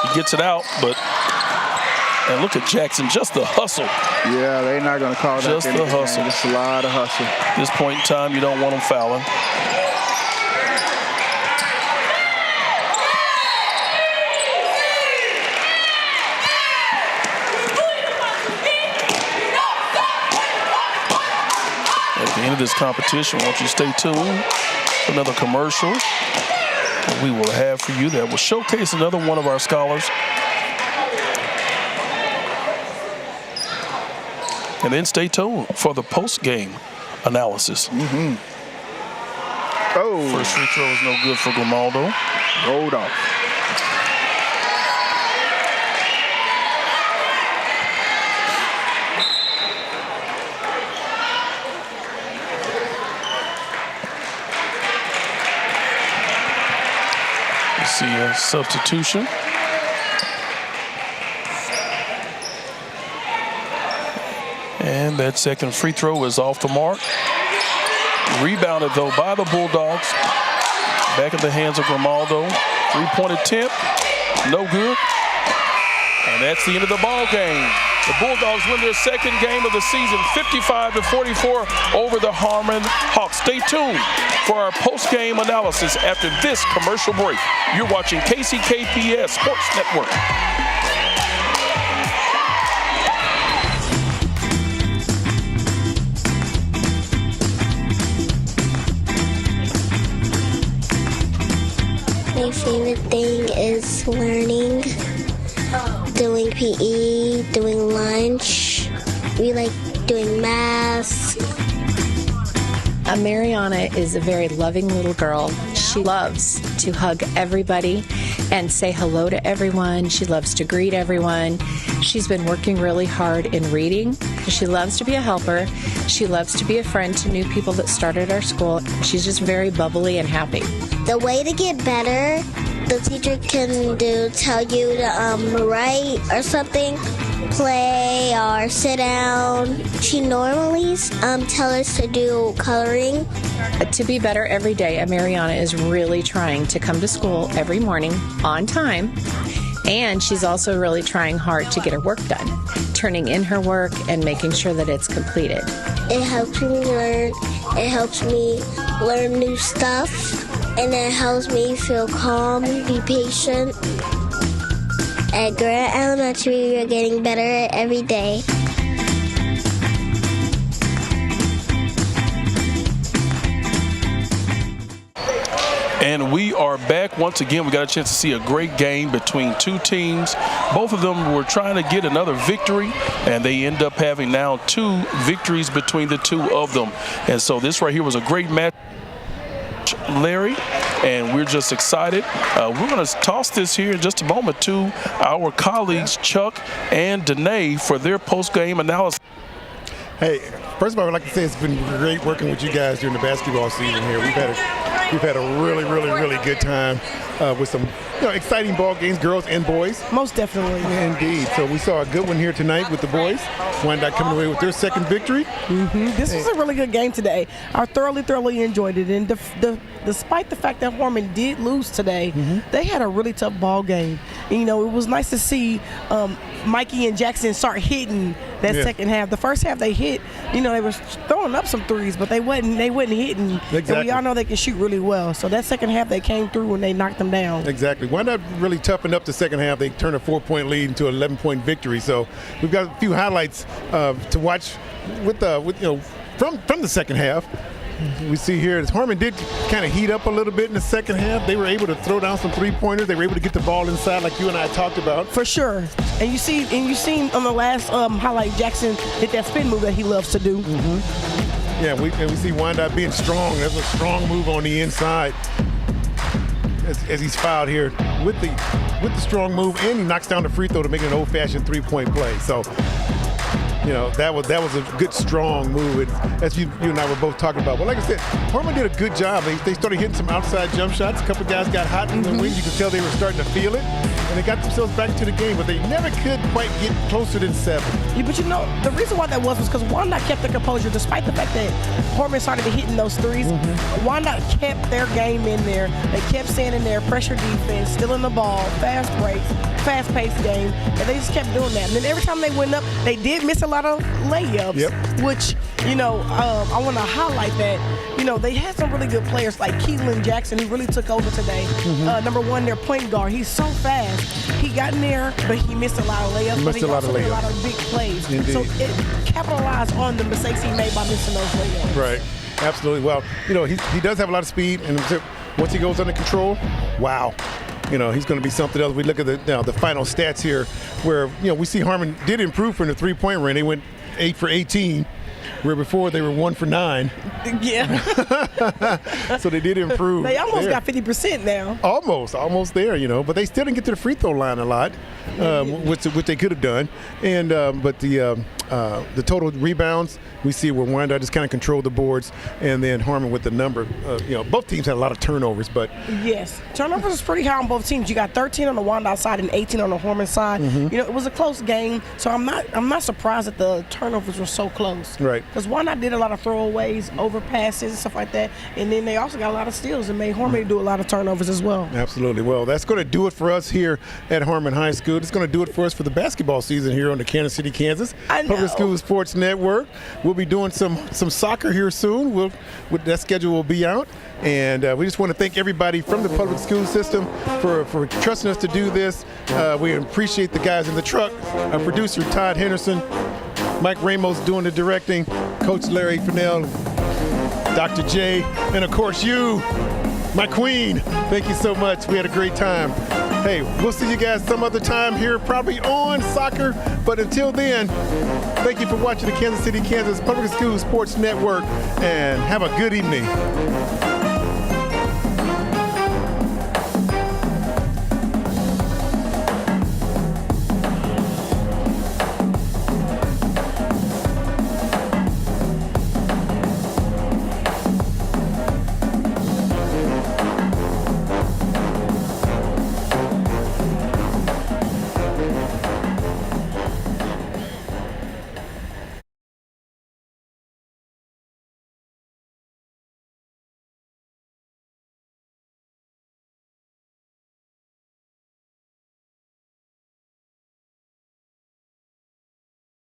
S9: He gets it out, and look at Jackson, just the hustle.
S3: Yeah, they're not going to call that.
S9: Just the hustle.
S3: Just a lot of hustle.
S9: At this point in time, you don't want them fouling. At the end of this competition, won't you stay tuned for another commercial that we will have for you that will showcase another one of our scholars. And then stay tuned for the post-game analysis.
S3: Mm-hmm. Oh.
S9: First free throw is no good for Grimaldo.
S3: Rolled off.
S9: See a substitution. And that second free throw is off the mark. Rebounded, though, by the Bulldogs. Back in the hands of Grimaldo. Three-point attempt. No good. And that's the end of the ball game. The Bulldogs win their second game of the season, 55-44 over the Harmon Hawks. Stay tuned for our post-game analysis after this commercial break. You're watching KCKPS Sports Network.
S5: My favorite thing is learning, doing PE, doing lunch. We like doing math.
S6: Mariana is a very loving little girl. She loves to hug everybody and say hello to everyone. She loves to greet everyone. She's been working really hard in reading. She loves to be a helper. She loves to be a friend to new people that started our school. She's just very bubbly and happy.
S5: The way to get better, the teacher can tell you to write or something, play or sit down. She normally tells us to do coloring.
S6: To be better every day, Mariana is really trying to come to school every morning on time. And she's also really trying hard to get her work done, turning in her work and making sure that it's completed.
S5: It helps me learn. It helps me learn new stuff. And it helps me feel calm, be patient. At Grant Elementary, we're getting better every day.
S9: And we are back once again. We got a chance to see a great game between two teams. Both of them were trying to get another victory, and they end up having now 2 victories between the two of them. And so this right here was a great match, Larry, and we're just excited. We're going to toss this here in just a moment to our colleagues Chuck and Danae for their post-game analysis.
S1: Hey, first of all, I'd like to say it's been great working with you guys during the basketball season here. We've had a really, really, really good time with some exciting ball games, girls and boys.
S2: Most definitely.
S1: Indeed. So we saw a good one here tonight with the boys. Wyandotte coming away with their second victory.
S2: This was a really good game today. I thoroughly enjoyed it. And despite the fact that Harmon did lose today, they had a really tough ball game. And, it was nice to see Mikey and Jackson start hitting that second half. The first half they hit, they were throwing up some threes, but they wasn't hitting.
S1: Exactly.
S2: And we all know they can shoot really well. So that second half they came through and they knocked them down.
S1: Exactly. Wyandotte really toughened up the second half. They turned a 4-point lead into an 11-point victory. So we've got a few highlights to watch from the second half. We see here that Harmon did kind of heat up a little bit in the second half. They were able to throw down some three-pointers. They were able to get the ball inside like you and I talked about.
S2: For sure. And you seen on the last highlight, Jackson did that spin move that he loves to do.
S1: Yeah, we see Wyandotte being strong. That's a strong move on the inside as he's fouled here with the strong move, and he knocks down the free throw to make it an old-fashioned three-point play. So, that was a good, strong move, as you and I were both talking about. But like I said, Harmon did a good job. They started hitting some outside jump shots. A couple guys got hot in the wings. You could tell they were starting to feel it. And they got themselves back into the game, but they never could quite get closer than 7.
S2: Yeah, but the reason why that was because Wyandotte kept their composure despite the fact that Harmon started hitting those threes. Wyandotte kept their game in there. They kept staying in there, pressure defense, stealing the ball, fast breaks, fast-paced game, and they just kept doing that. And then every time they went up, they did miss a lot of layups, which, I want to highlight that. They had some really good players like Keelan Jackson, who really took over today. Number 1, their point guard. He's so fast. He got in there, but he missed a lot of layups. But he also made a lot of big plays.
S1: Indeed.
S2: So it capitalized on the mistakes he made by missing those layups.
S1: Right. Absolutely. Well, he does have a lot of speed, and once he goes under control, wow. He's going to be something else. We look at the final stats here, where we see Harmon did improve from the three-point range. They went 8 for 18, where before they were 1 for 9.
S2: Yeah.
S1: So they did improve.
S2: They almost got 50% now.
S1: Almost there, but they still didn't get to the free throw line a lot. which they could have done. And but the total rebounds, we see where Wyandotte just kind of controlled the boards, and then Harmon with the number. Both teams had a lot of turnovers, but
S2: yes, turnovers is pretty high on both teams. You got 13 on the Wyandotte side and 18 on the Harmon side. It was a close game, so I'm not surprised that the turnovers were so close.
S1: Right.
S2: Because Wyandotte did a lot of throwaways, overpasses, and stuff like that, and then they also got a lot of steals and made Harmon do a lot of turnovers as well.
S1: Absolutely. Well, that's going to do it for us here at Harmon High School. It's going to do it for us for the basketball season here on the Kansas City, Kansas Public School Sports Network. We'll be doing some soccer here soon. That schedule will be out. And we just want to thank everybody from the public school system for trusting us to do this. We appreciate the guys in the truck, our producer Todd Henderson, Mike Ramos doing the directing, Coach Larry Fennell, Dr. J, and of course you, my queen. Thank you so much. We had a great time. Hey, we'll see you guys some other time here, probably on soccer. But until then, thank you for watching the Kansas City, Kansas Public School Sports Network, and have a good evening.